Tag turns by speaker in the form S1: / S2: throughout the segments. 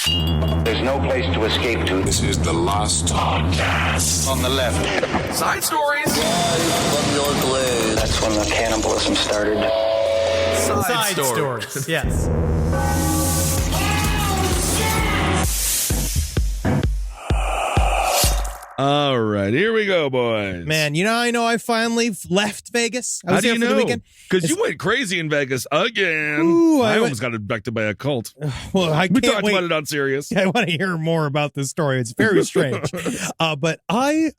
S1: There's no place to escape to.
S2: This is the last podcast.
S1: On the left.
S3: Side stories.
S1: From your glade. That's when the cannibalism started.
S3: Side stories.
S4: Yes.
S5: All right, here we go, boys.
S4: Man, you know, I know I finally left Vegas. I was
S5: How do
S4: there
S5: you
S4: for the
S5: know?
S4: weekend.
S5: Because you went crazy in Vegas again.
S4: Ooh,
S5: I almost got abducted by a cult.
S4: Well, I
S5: We
S4: can't
S5: talked
S4: wait.
S5: about it on Sirius.
S4: I want to hear more about this story. It's very strange. But I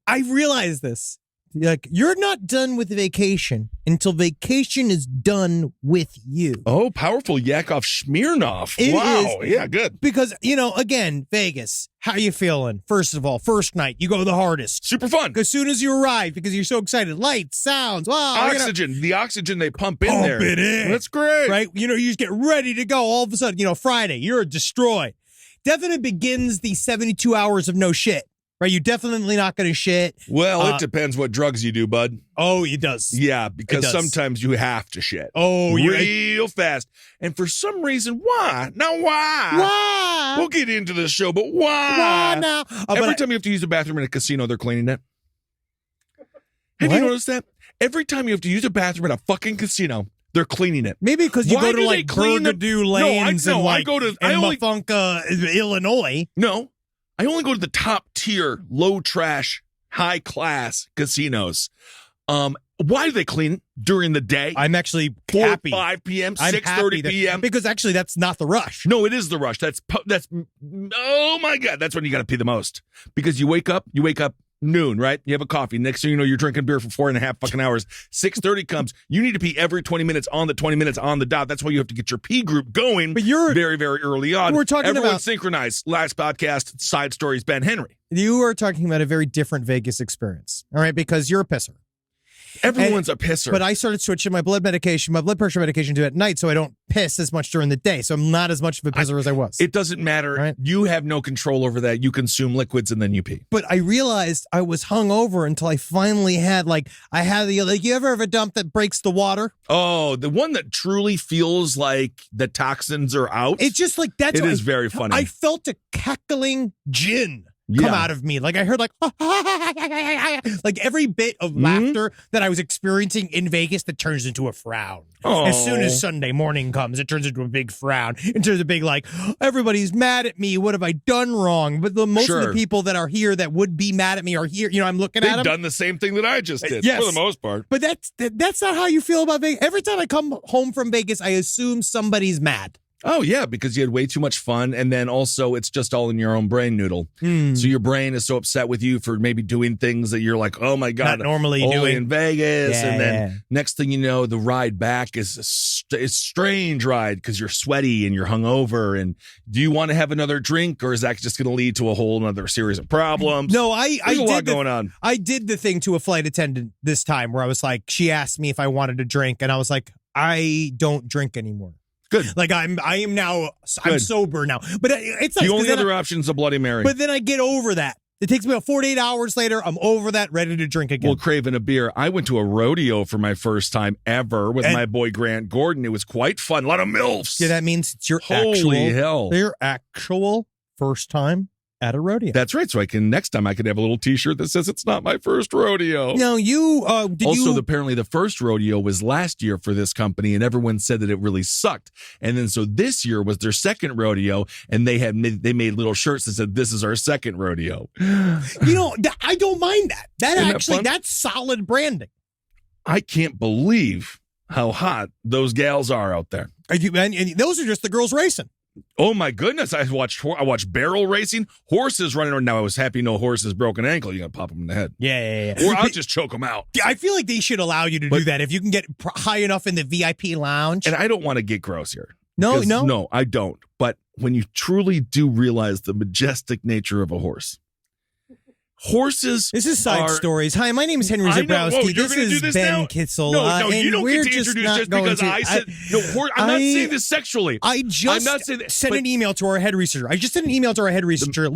S4: realized this. Like, you're not done with vacation until vacation is done with you.
S5: Oh, powerful Yakov Smirnoff.
S4: It
S5: Wow.
S4: is.
S5: Yeah, good.
S4: Because, you know, again, Vegas, how you feeling? First of all, first night, you go the hardest.
S5: Super fun.
S4: As soon as you arrive, because you're so excited. Lights, sounds, wow.
S5: Oxygen. The oxygen they pump in
S4: Pump
S5: there.
S4: it in.
S5: That's great.
S4: Right? You know, you just get ready to go. All of a sudden, you know, Friday, you're destroyed. Definitely begins the 72 hours of no shit. Right? You're definitely not going to shit.
S5: Well, it depends what drugs you do, bud.
S4: Oh, it does.
S5: Yeah, because
S4: It does.
S5: sometimes you have to shit.
S4: Oh,
S5: real fast. And for some reason, why? Now, why?
S4: Why?
S5: We'll get into the show, but why?
S4: Why now?
S5: Every time you have to use a bathroom in a casino, they're cleaning it. Have you
S4: What?
S5: noticed that? Every time you have to use a bathroom in a fucking casino, they're cleaning it.
S4: Maybe because you
S5: Why
S4: go
S5: do
S4: to
S5: they
S4: like
S5: clean the-
S4: Burgadoo
S5: No,
S4: Lanes
S5: I
S4: and like
S5: go to- I
S4: in
S5: only-
S4: Mafunka, Illinois.
S5: No, I only go to the top tier, low trash, high class casinos. Why do they clean during the day?
S4: I'm actually
S5: 4 or
S4: happy.
S5: 5 p.m.,
S4: I'm
S5: 6:30
S4: happy that-
S5: p.m.
S4: Because actually, that's not the rush.
S5: No, it is the rush. That's oh my God. That's when you got to pee the most because you wake up noon, right? You have a coffee. Next thing you know, you're drinking beer for 4.5 fucking hours. 6:30 comes. You need to pee every 20 minutes on the 20 minutes on the dot. That's why you have to get your pee group going.
S4: But you're
S5: very, very early on.
S4: We're talking
S5: Everyone
S4: about-
S5: synchronized. Last podcast, Side Stories, Ben Henry.
S4: You are talking about a very different Vegas experience, all right? Because you're a pisser.
S5: Everyone's a pisser.
S4: But I started switching my blood pressure medication to at night so I don't piss as much during the day. So I'm not as much of a pisser as I was.
S5: It doesn't matter.
S4: Right.
S5: You have no control over that. You consume liquids and then you pee.
S4: But I realized I was hungover until I finally had you ever have a dump that breaks the water?
S5: Oh, the one that truly feels like the toxins are out.
S4: It's just like
S5: It is very funny.
S4: I felt a cackling gin come
S5: Yeah.
S4: out of me. Like I heard like every bit of laughter that I was experiencing in Vegas that turns into a frown.
S5: Oh.
S4: As soon as Sunday morning comes, it turns into a big frown. It turns a big like, everybody's mad at me. What have I done wrong? But most of the
S5: Sure.
S4: people that are here that would be mad at me are here. You know, I'm looking at
S5: They've
S4: them.
S5: done the same thing that I just did
S4: Yes.
S5: for the most part.
S4: But that's not how you feel about Vegas. Every time I come home from Vegas, I assume somebody's mad.
S5: Oh, yeah, because you had way too much fun. And then also it's just all in your own brain noodle. So your brain is so upset with you for maybe doing things that you're like, oh, my God.
S4: Not normally
S5: only
S4: doing.
S5: in Vegas.
S4: Yeah,
S5: and then
S4: yeah.
S5: next thing you know, the ride back is a strange ride because you're sweaty and you're hungover. And do you want to have another drink or is that just going to lead to a whole other series of problems?
S4: No, I
S5: There's a lot
S4: did
S5: going on.
S4: I did the thing to a flight attendant this time where I was like, she asked me if I wanted to drink, and I was like, I don't drink anymore.
S5: Good.
S4: Like I am now. I'm
S5: Good.
S4: sober now. But it's nice,
S5: The
S4: 'cause
S5: only
S4: then
S5: other option is a Bloody Mary.
S4: But then I get over that. It takes me about 48 hours later. I'm over that, ready to drink again.
S5: Well, craving a beer. I went to a rodeo for my first time ever with my boy Grant Gordon. It was quite fun. A lot of MILFs.
S4: Yeah, that means it's your
S5: Holy hell.
S4: your actual first time at a rodeo.
S5: That's right. So next time I could have a little T-shirt that says it's not my first rodeo.
S4: No, you
S5: Apparently the first rodeo was last year for this company, and everyone said that it really sucked. And then so this year was their second rodeo, and they made little shirts that said, "This is our second rodeo."
S4: I don't mind that.
S5: Isn't that fun?
S4: That's solid branding.
S5: I can't believe how hot those gals are out there.
S4: And those are just the girls racing.
S5: Oh my goodness! I watched barrel racing, horses running around. Now I was happy no horse's broken ankle. You gotta pop them in the head,
S4: Yeah.
S5: or I'll just choke them out.
S4: I feel like they should allow you to do that if you can get high enough in the VIP lounge.
S5: And I don't want to get gross here.
S4: No,
S5: no, I don't. But when you truly do realize the majestic nature of a horse, horses.
S4: This is Side
S5: are,
S4: Stories. Hi, my name is Henry
S5: I know.
S4: Zabrowski.
S5: Whoa, you're
S4: This
S5: gonna do
S4: is
S5: this
S4: Ben
S5: now?
S4: Kitzel.
S5: No,
S4: and
S5: you don't
S4: we're
S5: get to
S4: just
S5: introduce
S4: not
S5: just
S4: going
S5: because
S4: to.
S5: I said no. I'm not saying this sexually.
S4: I just
S5: I'm not saying that,
S4: sent
S5: but-
S4: an email to our head researcher. I just sent an email to our head researcher. I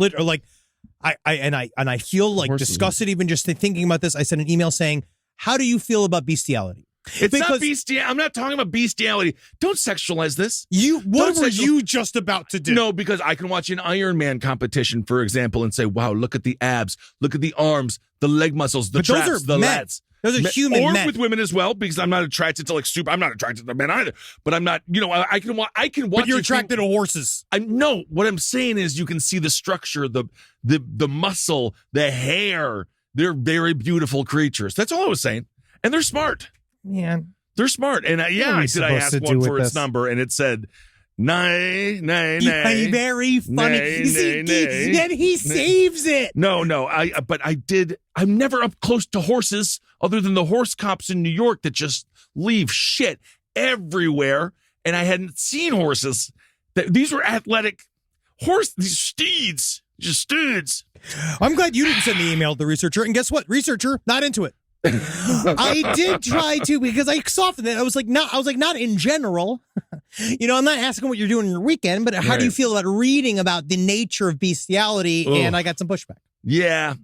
S4: feel like
S5: Horses.
S4: disgusted even just thinking about this. I sent an email saying, "How do you feel about bestiality?"
S5: It's not
S4: Because-
S5: bestiality. I'm not talking about bestiality. Don't sexualize this.
S4: What
S5: Don't
S4: were
S5: sexual-
S4: you just about to do?
S5: No, because I can watch an Iron Man competition, for example, and say, wow, look at the abs, look at the arms, the leg muscles, the
S4: But those
S5: traps,
S4: are
S5: the
S4: men.
S5: lats.
S4: Those are human
S5: or
S4: men.
S5: with women as well, because I'm not attracted to I'm not attracted to men either. But I'm not, I can watch.
S4: But you're attracted to horses.
S5: No, what I'm saying is you can see the structure, the muscle, the hair. They're very beautiful creatures. That's all I was saying. And they're smart.
S4: Man.
S5: They're smart. And
S4: What are we
S5: I
S4: supposed
S5: asked
S4: to do
S5: one
S4: with
S5: for its
S4: this?
S5: number, and it said, nay.
S4: Very funny.
S5: Nay,
S4: You see,
S5: nay,
S4: then he saves it.
S5: No, I'm never up close to horses other than the horse cops in New York that just leave shit everywhere. And I hadn't seen horses. These were athletic these steeds, just steeds.
S4: I'm glad you didn't send the email to the researcher. And guess what? Researcher, not into it. I did try to because I softened it. I was like, not in general. I'm not asking what you're doing in your weekend, but how do you feel about reading about the nature of bestiality?
S5: Ugh.
S4: And I got some pushback.
S5: Yeah,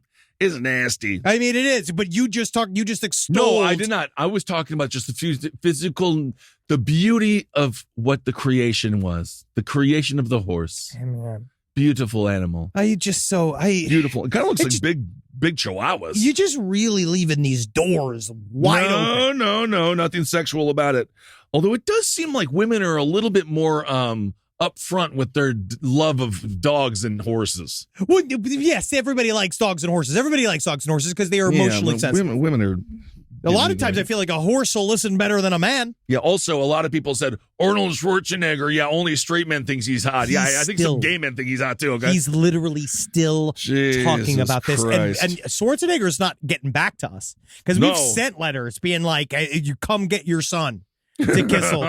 S5: it's nasty.
S4: I mean, it is, but you just extolled.
S5: No, I did not. I was talking about just the physical, the beauty of what the creation was, the creation of the horse.
S4: Man.
S5: Beautiful animal. Beautiful. It kind of looks like big chihuahuas.
S4: You just really leaving these doors wide open.
S5: No, nothing sexual about it. Although it does seem like women are a little bit more upfront with their love of dogs and horses.
S4: Well, yes, everybody likes dogs and horses. Everybody likes dogs and horses because they are emotionally sensitive.
S5: Women are.
S4: A lot of times I feel like a horse will listen better than a man.
S5: Yeah, also, a lot of people said Arnold Schwarzenegger, only straight men thinks he's hot. I think some gay men think he's hot too, okay?
S4: He's literally still talking about this. And Schwarzenegger is not getting back to us because we've sent letters being like, hey, you come get your son to Kissel.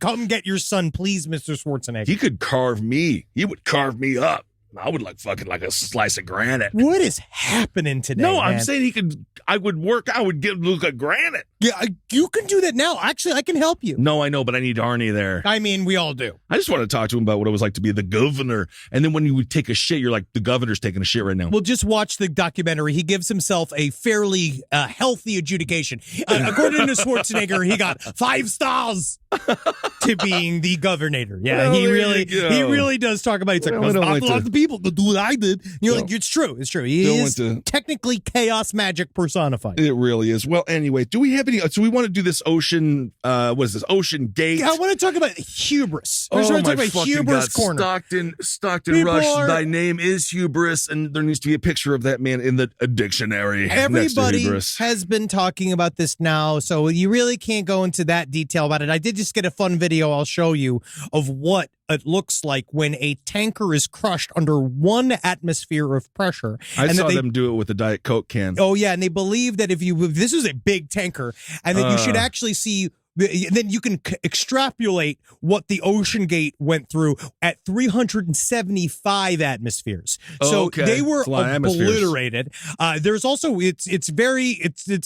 S4: Come get your son, please, Mr. Schwarzenegger.
S5: He could carve me. He would carve me up. I would fucking like a slice of granite.
S4: What is happening today?
S5: No,
S4: man?
S5: I'm saying I would look at granite.
S4: Yeah, you can do that now. Actually, I can help you.
S5: No, I know, but I need Arnie there.
S4: I mean, we all do.
S5: I just want to talk to him about what it was like to be the governor. And then when you would take a shit, you're like, the governor's taking a shit right now.
S4: Well, just watch the documentary. He gives himself a fairly healthy adjudication. According to Schwarzenegger, he got 5 stars to being the governor. Yeah,
S5: Well,
S4: he
S5: there
S4: really does talk about it. He's like,
S5: Well, I don't
S4: not
S5: like
S4: a lot
S5: to-
S4: of people to do what I did. And you're like, it's true. It's true. He
S5: Don't
S4: is
S5: want to-
S4: technically chaos magic personified.
S5: It really is. Well, anyway, do we have any? So we want to do this ocean. What is this? Ocean Gate.
S4: Yeah, I want to talk about hubris. I
S5: Oh
S4: want to
S5: my
S4: talk about
S5: fucking
S4: hubris
S5: God.
S4: corner.
S5: Stockton
S4: People
S5: Rush.
S4: are-
S5: Thy name is hubris, and there needs to be a picture of that man in the dictionary. next to
S4: Everybody
S5: hubris.
S4: has been talking about this now, so you really can't go into that detail about it. I did just get a fun video I'll show you of what it looks like when a tanker is crushed under 1 atmosphere of pressure.
S5: I
S4: and
S5: saw
S4: that they,
S5: them do it with a Diet Coke can.
S4: Oh, yeah, and they believe that if this is a big tanker, and that you should actually see. Then you can extrapolate what the Ocean Gate went through at 375 atmospheres. So
S5: Okay.
S4: they were
S5: That's a lot of atmospheres.
S4: obliterated. There's also it's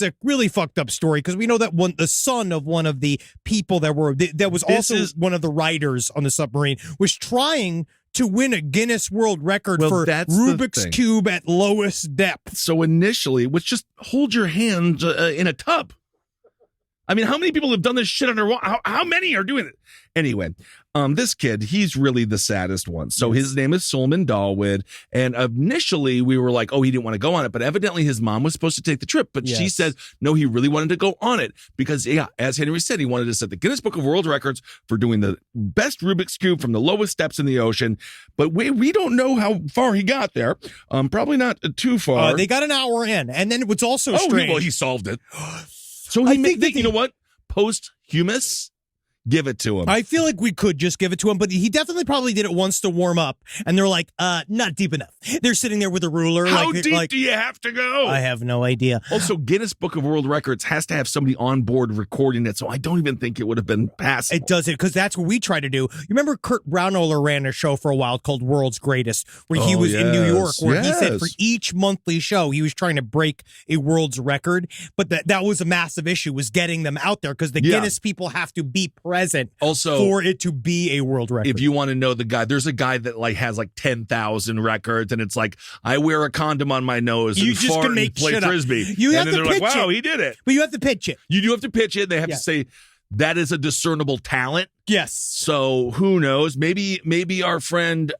S4: a really fucked up story because we know that the son of one of the people that was one of the riders on the submarine was trying to win a Guinness World Record for
S5: that's the
S4: Rubik's
S5: thing.
S4: Cube at lowest depth.
S5: So initially, it was just hold your hand in a tub. I mean, how many people have done this shit underwater? How many are doing it? Anyway, this kid, he's really the saddest one. So his name is Solomon Dahlwood. And initially we were like, oh, he didn't want to go on it. But evidently his mom was supposed to take the trip. But she said, no, he really wanted to go on it because, yeah, as Henry said, he wanted to set the Guinness Book of World Records for doing the best Rubik's Cube from the lowest depths in the ocean. But we don't know how far he got there. Probably not too far.
S4: They got an hour in. And then what's also strange.
S5: He solved it. So he made, you know what? Post-humus, give it to him.
S4: I feel like we could just give it to him, but he definitely probably did it once to warm up, and they're like, not deep enough. They're sitting there with a ruler.
S5: How deep do you have to go?
S4: I have no idea.
S5: Also, Guinness Book of World Records has to have somebody on board recording it, so I don't even think it would have been passable.
S4: It does it, because that's what we try to do. You remember Kurt Braunohler ran a show for a while called World's Greatest, where he was in New York, where he said for each monthly show, he was trying to break a world's record, but that was a massive issue, was getting them out there, because the Guinness people have to be present present
S5: Also,
S4: for it to be a world record.
S5: if you want to know the guy, there's a guy that like has like 10,000 records, and it's like, I wear a condom on my nose
S4: You
S5: and
S4: just
S5: fart
S4: can make
S5: and play
S4: shit up.
S5: frisbee.
S4: You have
S5: and then
S4: to
S5: they're like,
S4: pitch
S5: wow,
S4: it.
S5: he did it.
S4: But you have to pitch it.
S5: You do have to pitch it. They have
S4: Yeah.
S5: to say that is a discernible talent.
S4: Yes.
S5: So who knows? Maybe our friend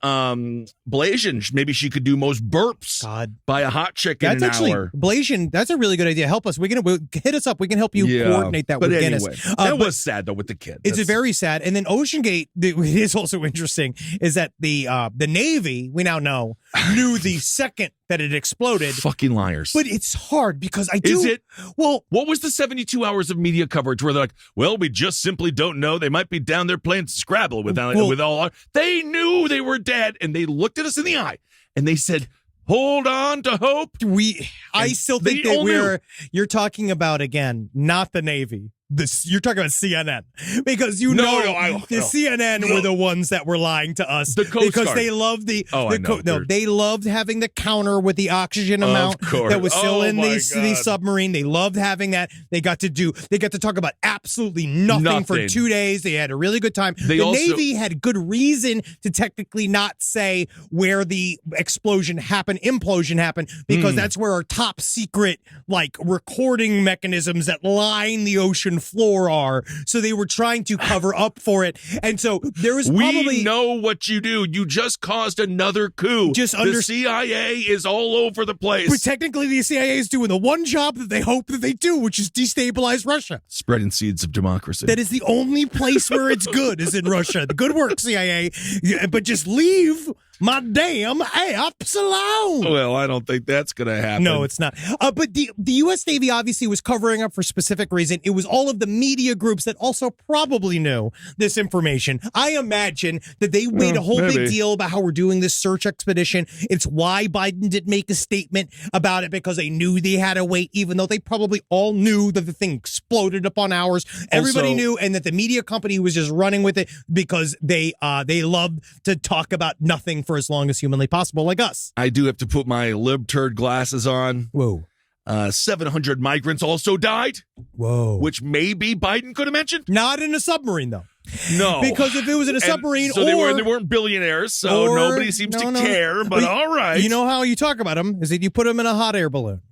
S5: Blasian, maybe she could do most burps
S4: God.
S5: by a hot chick in
S4: That's
S5: an
S4: actually,
S5: hour.
S4: Blasian, that's a really good idea. Help us. Hit us up. We can help you coordinate that
S5: but
S4: with
S5: anyway,
S4: Guinness.
S5: that
S4: But
S5: was sad though with the kid.
S4: it's very sad. And then Ocean Gate, it is also interesting, is that the Navy, we now know, knew the second that it exploded.
S5: Fucking liars.
S4: But it's hard because I do.
S5: Is it?
S4: Well,
S5: What was the 72 hours of media coverage where they're like, well, we just simply don't know. They might be down there playing Scrabble with all our. They knew they were dead, and they looked at us in the eye, and they said, hold on to hope.
S4: I still think
S5: they
S4: that
S5: all
S4: you're talking about, again, not the Navy. You're talking about CNN, because
S5: No,
S4: the CNN were the ones that were lying to us.
S5: The Coast
S4: because
S5: Guard.
S4: they loved
S5: I know.
S4: they loved having the counter with the oxygen amount
S5: course.
S4: that was still
S5: Oh,
S4: in
S5: my
S4: the
S5: God.
S4: submarine. They loved having that. They got to talk about absolutely nothing for
S5: Nothing.
S4: 2 days. They had a really good time.
S5: They
S4: the
S5: also-
S4: Navy had good reason to technically not say where the implosion happened, because that's where our top secret recording mechanisms that line the ocean floor are. So they were trying to cover up for it. And so there was probably
S5: We know what you do. You just caused another coup. The CIA is all over the place.
S4: but technically the CIA is doing the one job that they hope that they do, which is destabilize Russia.
S5: Spreading seeds of democracy.
S4: That is the only place where it's good, is in Russia. The good work, CIA. Yeah, but just leave my damn apps alone.
S5: Well, I don't think that's going to happen.
S4: No, it's not. But the U.S. Navy obviously was covering up for a specific reason. It was all of the media groups that also probably knew this information. I imagine that they made a whole big deal about how we're doing this search expedition. It's why Biden didn't make a statement about it, because they knew they had to wait, even though they probably all knew that the thing exploded upon hours. Everybody knew, and that the media company was just running with it because they love to talk about nothing for as long as humanly possible, like us.
S5: I do have to put my lib turd glasses on.
S4: Whoa.
S5: 700 migrants also died,
S4: Whoa.
S5: which maybe Biden could have mentioned.
S4: Not in a submarine, though.
S5: No.
S4: Because if it was in a submarine,
S5: so they weren't billionaires, so nobody seems to care, but all right.
S4: You know how you talk about them is that you put them in a hot air balloon.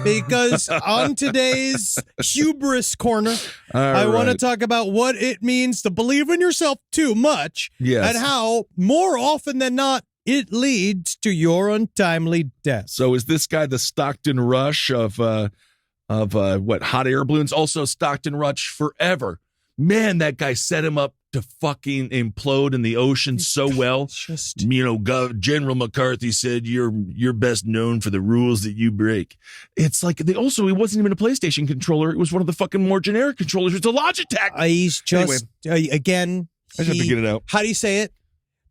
S4: Because on today's hubris corner, I want to talk about what it means to believe in yourself too much,
S5: Yes.
S4: and how more often than not it leads to your untimely death.
S5: So is this guy the Stockton Rush of what, hot air balloons? Also Stockton Rush forever. Man, that guy set him up to fucking implode in the ocean so well.
S4: Just
S5: General McCarthy said you're best known for the rules that you break. It's like it wasn't even a PlayStation controller. It was one of the fucking more generic controllers. It's a Logitech.
S4: he's just again.
S5: I just have to get it out.
S4: How do you say it?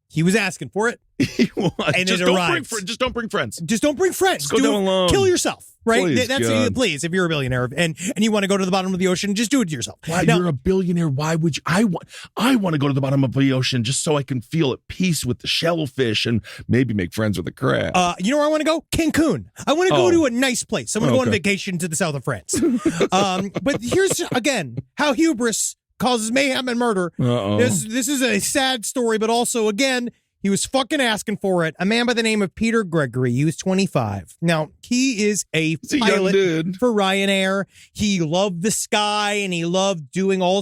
S4: He was asking for it. And
S5: just
S4: it
S5: don't
S4: arrives.
S5: just don't bring friends.
S4: Just don't bring friends.
S5: Go down alone.
S4: Kill yourself, right?
S5: Please,
S4: That's
S5: God.
S4: please. If you're a billionaire and you want to go to the bottom of the ocean, just do it to yourself.
S5: Why,
S4: Now,
S5: you're a billionaire. Why would you? I want to go to the bottom of the ocean just so I can feel at peace with the shellfish and maybe make friends with the crab.
S4: you know where I want to go? Cancun. I want to go to a nice place. I'm going to go on
S5: Okay.
S4: vacation to the south of France. But here's again how hubris causes mayhem and murder.
S5: Uh-oh.
S4: This is a sad story, but also again. He was fucking asking for it. A man by the name of Peter Gregory. He was 25. Now, he is a
S5: a young
S4: pilot
S5: dude.
S4: for Ryanair. He loved the sky and he loved doing all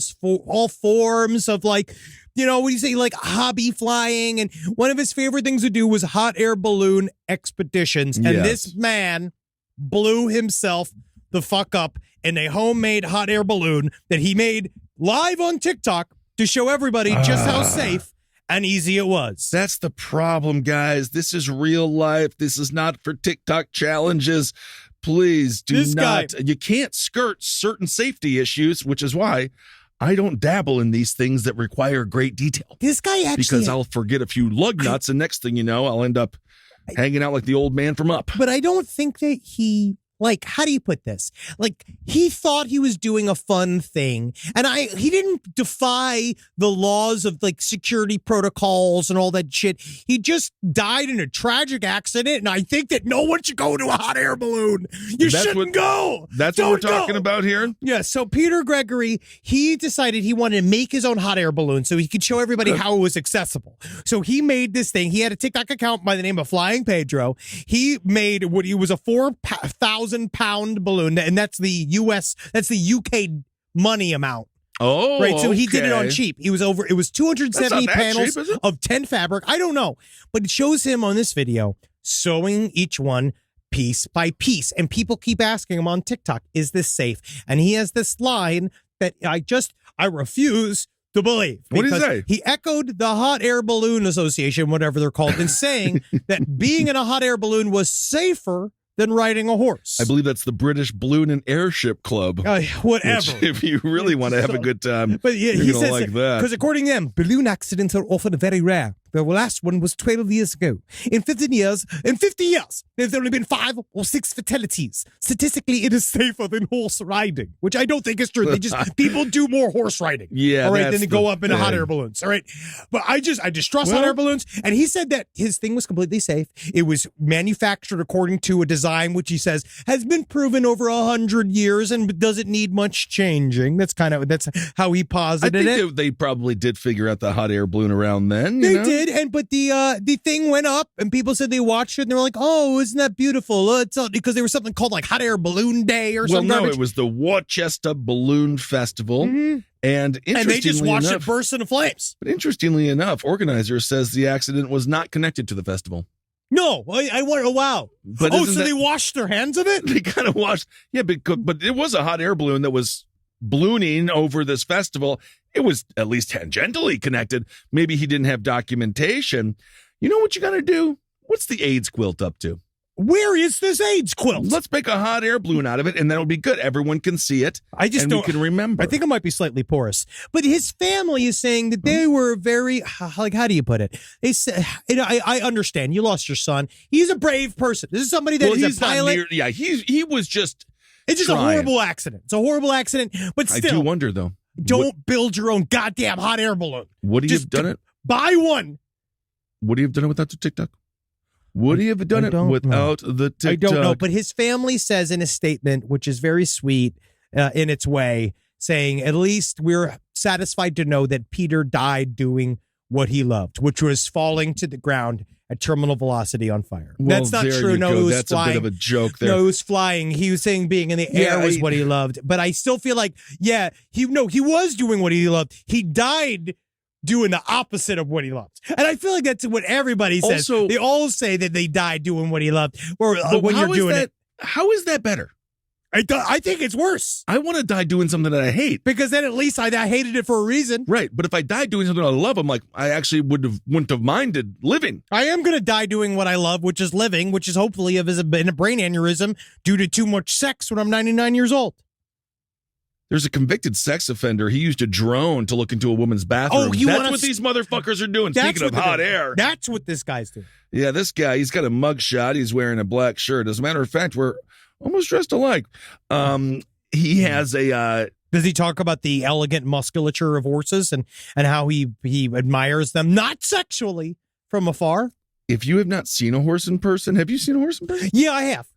S4: forms of what do you say, hobby flying. And one of his favorite things to do was hot air balloon expeditions. And
S5: Yes.
S4: this man blew himself the fuck up in a homemade hot air balloon that he made live on TikTok to show everybody just how safe and easy it was.
S5: That's the problem, guys. This is real life. This is not for TikTok challenges. Please do
S4: This
S5: not.
S4: guy-
S5: You can't skirt certain safety issues, which is why I don't dabble in these things that require great detail.
S4: This guy actually,
S5: Because I'll forget a few lug nuts, and next thing you know, I'll end up hanging out like the old man from Up.
S4: but I don't think that he like, how do you put this? Like, he thought he was doing a fun thing, and he didn't defy the laws of like security protocols and all that shit. He just died in a tragic accident, and I think that no one should go into a hot air balloon. You shouldn't go.
S5: That's what we're talking about here?
S4: Yeah, so Peter Gregory, he decided he wanted to make his own hot air balloon so he could show everybody how it was accessible. So he made this thing. He had a TikTok account by the name of Flying Pedro. He made what he was a 4,000-pound balloon, and that's the UK money amount.
S5: Oh,
S4: right. So he did it on
S5: okay.
S4: cheap. It was 270 panels
S5: cheap, is it?
S4: of 10 fabric. I don't know, but it shows him on this video sewing each one piece by piece, and people keep asking him on TikTok, "Is this safe?" And he has this line that I refuse to believe.
S5: What did he
S4: because
S5: say?
S4: He echoed the Hot Air Balloon Association, whatever they're called, in saying that being in a hot air balloon was safer than riding a horse.
S5: I believe that's the British Balloon and Airship Club.
S4: Whatever.
S5: Which, if you really want to have a good time,
S4: but yeah,
S5: you're
S4: he
S5: going to
S4: says
S5: like that.
S4: Because according to them, balloon accidents are often very rare. The last one was 12 years ago. In 50 years, there's only been 5 or 6 fatalities. Statistically, it is safer than horse riding, which I don't think is true. People do more horse riding.
S5: Yeah,
S4: all right,
S5: that's
S4: than to go up in
S5: the
S4: hot
S5: thing.
S4: air balloons. All right, but I distrust hot air balloons. And he said that his thing was completely safe. It was manufactured according to a design which he says has been proven over 100 years and doesn't need much changing. That's how he
S5: I
S4: posited
S5: think
S4: it.
S5: they probably did figure out the hot air balloon around then.
S4: They did, but the thing went up, and people said they watched it, and they were like, "Oh, isn't that beautiful?" It's because there was something called like Hot Air Balloon Day or something.
S5: Well, no, it was the Worcester Balloon Festival, and
S4: they just watched
S5: enough,
S4: it burst into flames.
S5: But interestingly enough, organizer says the accident was not connected to the festival.
S4: No, I wonder. Oh, wow.
S5: But
S4: they washed their hands of it?
S5: They kind of washed. Yeah, but it was a hot air balloon that was ballooning over this festival. It was at least tangentially connected. Maybe he didn't have documentation. You know what you got to do? What's the AIDS quilt up to?
S4: Where is this AIDS quilt?
S5: Let's make a hot air balloon out of it, and then it'll be good. Everyone can see it.
S4: I just
S5: and
S4: don't.
S5: we can remember.
S4: I think it might be slightly porous. But his family is saying that they were very, like, how do you put it? They said, I understand. You lost your son. He's a brave person. This is somebody that is a pilot.
S5: He was just.
S4: It's just
S5: trying.
S4: a horrible accident. It's a horrible accident. But still,
S5: I do wonder though.
S4: Don't build your own goddamn hot air balloon.
S5: Would he have done it?
S4: Buy one.
S5: Would he have done it without the TikTok? Would he have done it without the TikTok?
S4: I don't know, but his family says in a statement, which is very sweet in its way, saying, at least we're satisfied to know that Peter died doing what he loved, which was falling to the ground at terminal velocity on fire.
S5: Well,
S4: that's not
S5: there
S4: true.
S5: you
S4: No,
S5: go.
S4: it was
S5: That's
S4: flying.
S5: a bit of a joke there.
S4: No, it was flying. He was saying being in the air was what he loved. But I still feel like, he was doing what he loved. He died doing the opposite of what he loved. And I feel like that's what everybody says.
S5: Also,
S4: they all say that they died doing what he loved. Or when you're doing it.
S5: How is that better?
S4: I think it's worse.
S5: I want to die doing something that I hate.
S4: Because then at least I hated it for a reason.
S5: Right. But if I die doing something I love, I'm like, I actually wouldn't have minded living.
S4: I am going to die doing what I love, which is living, which is hopefully in a brain aneurysm due to too much sex when I'm 99 years old.
S5: There's a convicted sex offender. He used a drone to look into a woman's bathroom. That's what these motherfuckers are doing. Speaking of hot air.
S4: That's what this guy's doing.
S5: Yeah, this guy, he's got a mug shot. He's wearing a black shirt. As a matter of fact, we're almost dressed alike. He has a...
S4: Does he talk about the elegant musculature of horses and how he admires them, not sexually, from afar?
S5: If you have not seen a horse in person, have you seen a horse in person?
S4: Yeah, I have.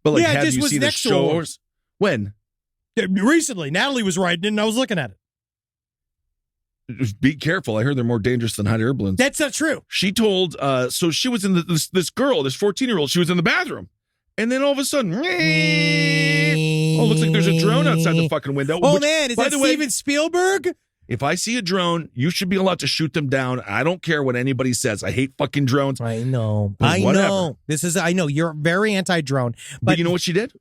S5: But
S4: I
S5: have
S4: just
S5: you
S4: was
S5: seen a
S4: next to a
S5: show
S4: horse.
S5: When?
S4: Recently, Natalie was riding it and I was looking at it.
S5: Be careful. I heard they're more dangerous than hot air balloons.
S4: That's not true.
S5: She told, so she was in this girl, this 14-year-old, she was in the bathroom. And then all of a sudden, looks like there's a drone outside the fucking window.
S4: Oh, man, is that Steven Spielberg?
S5: If I see a drone, you should be allowed to shoot them down. I don't care what anybody says. I hate fucking drones.
S4: I know.
S5: But whatever.
S4: Know. I know. You're very anti-drone.
S5: But you know what she did?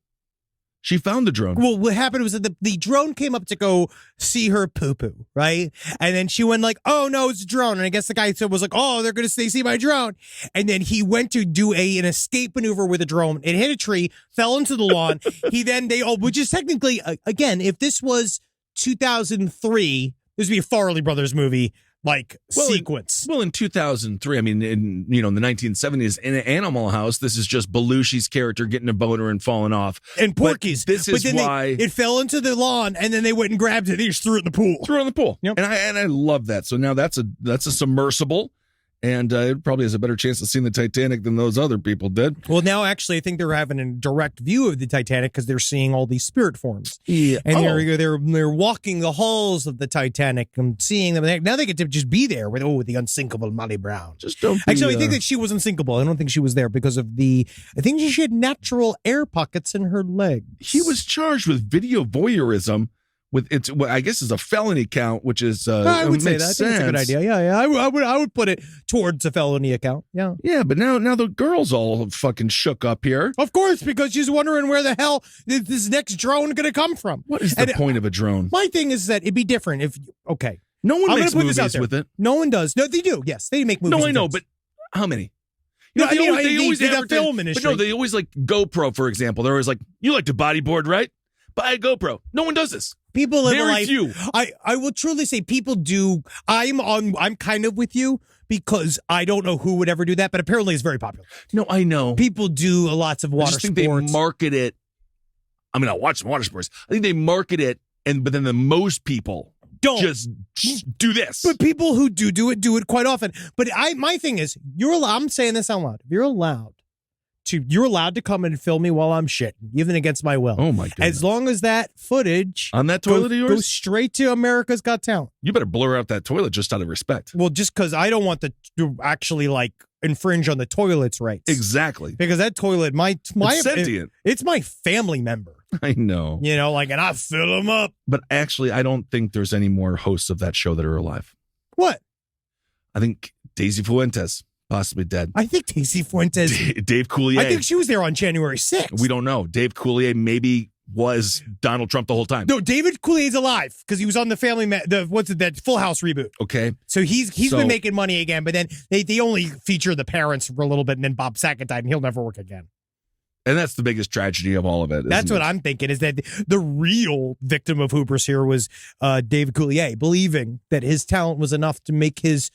S5: She found the drone.
S4: Well, what happened was that the drone came up to go see her poo-poo, right? And then she went like, oh, no, it's a drone. And I guess the guy was like, oh, they're going to see my drone. And then he went to do an escape maneuver with a drone. It hit a tree, fell into the lawn. Which is technically, again, if this was 2003, this would be a Farrelly Brothers movie. sequence.
S5: Well, in 2003, I mean, in the 1970s, in Animal House, this is just Belushi's character getting a boner and falling off.
S4: And Porky's.
S5: But this is why
S4: it fell into the lawn, and then they went and grabbed it. They just threw it in the pool.
S5: Yep. And I love that. So now that's a submersible. And it probably has a better chance of seeing the Titanic than those other people did.
S4: Well, now actually, I think they're having a direct view of the Titanic because they're seeing all these spirit forms.
S5: Yeah.
S4: And they're walking the halls of the Titanic and seeing them. Now they get to just be there with the unsinkable Molly Brown.
S5: Just don't.
S4: Actually, I think that she was unsinkable. I don't think she was there because of I think she had natural air pockets in her legs.
S5: He was charged with video voyeurism. I guess it's a felony count, which is
S4: I would say that. I
S5: sense.
S4: think it's a good idea. Yeah. I would put it towards a felony account. Yeah.
S5: Yeah, but now the girl's all fucking shook up here.
S4: Of course, because she's wondering where the hell this next drone going to come from.
S5: What is the point of a drone?
S4: My thing is that it'd be different if
S5: no one
S4: I'm
S5: makes
S4: gonna put this out
S5: movies
S4: there.
S5: with it.
S4: No one does. No, they do. Yes, they make movies.
S5: No, I know,
S4: things.
S5: but how many?
S4: No,
S5: they always
S4: the
S5: advertise-
S4: film industry.
S5: But no, they always like GoPro, for example. They're always like, you like to bodyboard, right? Buy a GoPro. No one does this.
S4: People live
S5: Very
S4: a life.
S5: few.
S4: I will truly say people do. I'm kind of with you because I don't know who would ever do that, but apparently it's very popular.
S5: No, I know.
S4: People do lots of
S5: I
S4: water
S5: just think
S4: sports.
S5: they market it. I mean, I watch some water sports. I think they market it, but then the most people
S4: don't
S5: just do this.
S4: But people who do it quite often. But my thing is, I'm saying this out loud. You're allowed to come and film me while I'm shitting, even against my will.
S5: Oh my goodness.
S4: As long as that footage
S5: On that toilet of yours?
S4: goes straight to America's Got Talent.
S5: You better blur out that toilet just out of respect.
S4: Well, just because I don't want to actually infringe on the toilet's rights.
S5: Exactly.
S4: Because that toilet,
S5: It's sentient.
S4: it's my family member.
S5: I know.
S4: And I fill them up.
S5: But actually, I don't think there's any more hosts of that show that are alive.
S4: What?
S5: I think Daisy Fuentes, possibly dead.
S4: I think Daisy Fuentes.
S5: Dave Coulier.
S4: I think she was there on January 6th.
S5: We don't know. Dave Coulier maybe was Donald Trump the whole time.
S4: No, David Coulier's alive because he was on the that Full House reboot.
S5: Okay.
S4: So he's been making money again, but then they only feature the parents for a little bit, and then Bob Saget died, and he'll never work again.
S5: And that's the biggest tragedy of all of it.
S4: That's what I'm thinking, is that the real victim of hubris here was David Coulier, believing that his talent was enough to make his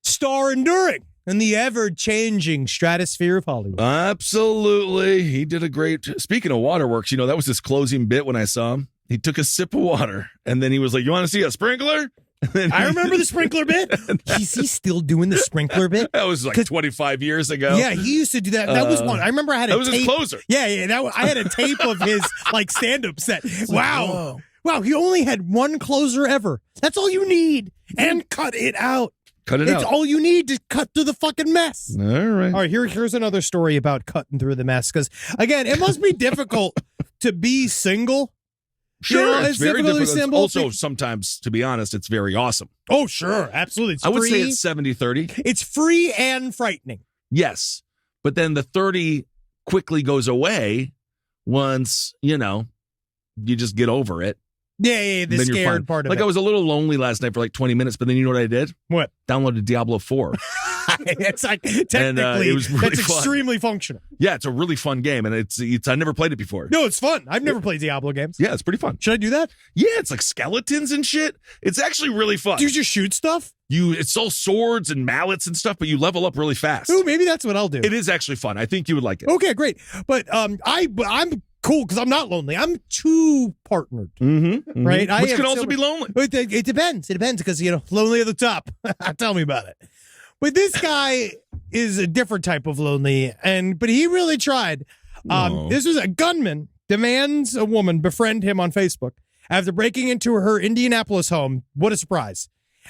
S4: star enduring in the ever-changing stratosphere of Hollywood.
S5: Absolutely. He did a great... Speaking of waterworks, that was his closing bit when I saw him. He took a sip of water, and then he was like, you want to see a sprinkler?
S4: I remember the sprinkler bit. Is he still doing the sprinkler bit?
S5: That was like 25 years ago.
S4: Yeah, he used to do that. That was one. I remember I had a tape.
S5: That was his closer.
S4: Yeah. I had a tape of his stand-up set. Wow. Wow, he only had one closer ever. That's all you need. And cut it out. It's all you need to cut through the fucking mess.
S5: All right.
S4: All right, here's another story about cutting through the mess. Because, again, it must be difficult to be single.
S5: Sure, it's very difficult. Also,
S4: to...
S5: sometimes, to be honest, it's very awesome.
S4: Oh, sure, absolutely.
S5: I would say it's 70-30.
S4: It's free and frightening.
S5: Yes, but then the 30 quickly goes away once, you just get over it.
S4: Yeah, the scared part of it.
S5: I was a little lonely last night for like 20 minutes, but then you know what I did?
S4: What?
S5: Downloaded Diablo 4.
S4: It's like technically
S5: it was really
S4: that's
S5: fun.
S4: extremely functional.
S5: Yeah, it's a really fun game, and it's I never played it before.
S4: No, it's fun. I've never played Diablo games.
S5: Yeah, it's pretty fun.
S4: Should I do that?
S5: Yeah, it's like skeletons and shit. It's actually really fun.
S4: Do you just shoot stuff?
S5: It's all swords and mallets and stuff, but you level up really fast.
S4: Ooh, maybe that's what I'll do.
S5: It is actually fun. I think you would like it.
S4: Okay, great. But I'm cool because I'm not lonely. I'm too partnered.
S5: Mm-hmm.
S4: Right?
S5: Which can also be lonely.
S4: It depends. It depends because, lonely at the top. Tell me about it. But this guy is a different type of lonely, but he really tried. This was a gunman demands a woman befriend him on Facebook after breaking into her Indianapolis home. What a surprise.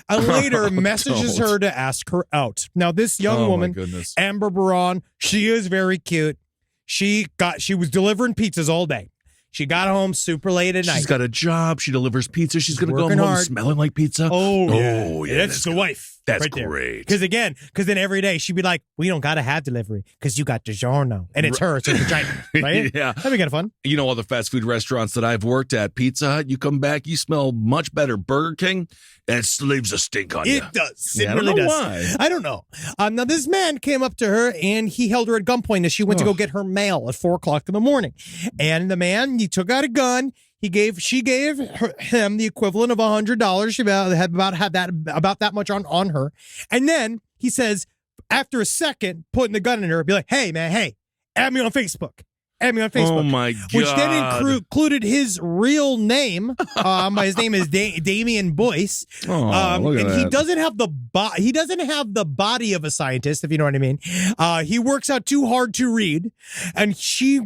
S4: Later messages her to ask her out. Now, this young woman, Amber Baron, she is very cute. She was delivering pizzas all day. She got home super late at night.
S5: She's got a job. She delivers pizza. She's going to go home
S4: hard.
S5: smelling like pizza.
S4: Oh yeah. That's the wife.
S5: That's
S4: right
S5: great.
S4: Because then every day she'd be like, we don't got to have delivery because you got DiGiorno. And it's her. It's her vagina. Right?
S5: Yeah.
S4: That'd be kind of fun.
S5: All the fast food restaurants that I've worked at, Pizza Hut, you come back, you smell much better. Burger King, it leaves a stink on you.
S4: It does.
S5: Yeah,
S4: It really does.
S5: Why.
S4: I don't know. Now, this man came up to her and he held her at gunpoint as she went to go get her mail at 4:00 in the morning. And the man, he took out a gun. She gave him the equivalent of $100. She about that much on her. And then he says, after a second, putting the gun in her, be like, hey, man, hey, add me on Facebook. Add me on Facebook.
S5: Oh, my God.
S4: Which then included his real name. His name is Damian Boyce.
S5: Look at
S4: and he
S5: that.
S4: doesn't have the body of a scientist, if you know what I mean. He works out too hard to read, and he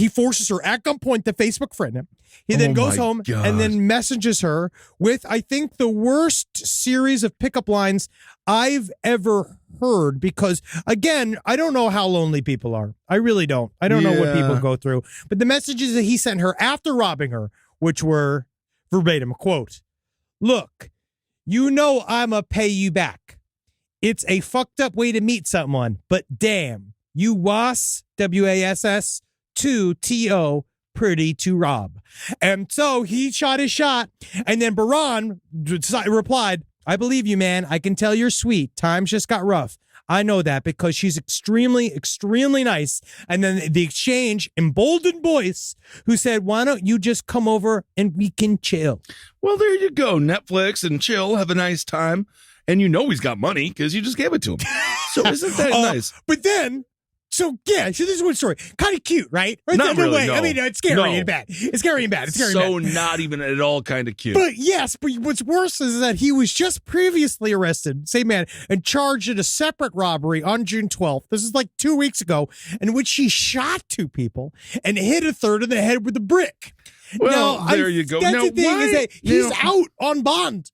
S4: forces her at gunpoint to Facebook friend him. He then goes home and then messages her with, I think, the worst series of pickup lines I've ever heard, because again, I don't know how lonely people are. I really don't. I don't know what people go through. But the messages that he sent her after robbing her, which were verbatim, quote, "Look, you know I'ma pay you back. It's a fucked up way to meet someone, but damn, you was WASS 2 TO pretty to rob." And so he shot his shot, and then Baran replied, "I believe you, man. I can tell you're sweet. Times just got rough. I know that because she's extremely, extremely nice." And then the exchange, emboldened Boyce, who said, "Why don't you just come over and we can chill?"
S5: Well, there you go. Netflix and chill, have a nice time. And you know he's got money because you just gave it to him. So isn't that nice?
S4: But then, so this is one story. Kind of cute, right?
S5: Not really, no.
S4: I mean, it's scary and bad. It's scary and bad. It's scary
S5: So
S4: and bad.
S5: not even at all kind of cute.
S4: But yes, but what's worse is that he was just previously arrested, same man, and charged in a separate robbery on June 12th. This is like 2 weeks ago, in which he shot 2 people and hit a third in the head with a brick.
S5: Well, there you go.
S4: That's
S5: Now,
S4: the thing
S5: why?
S4: is that he's out on bond.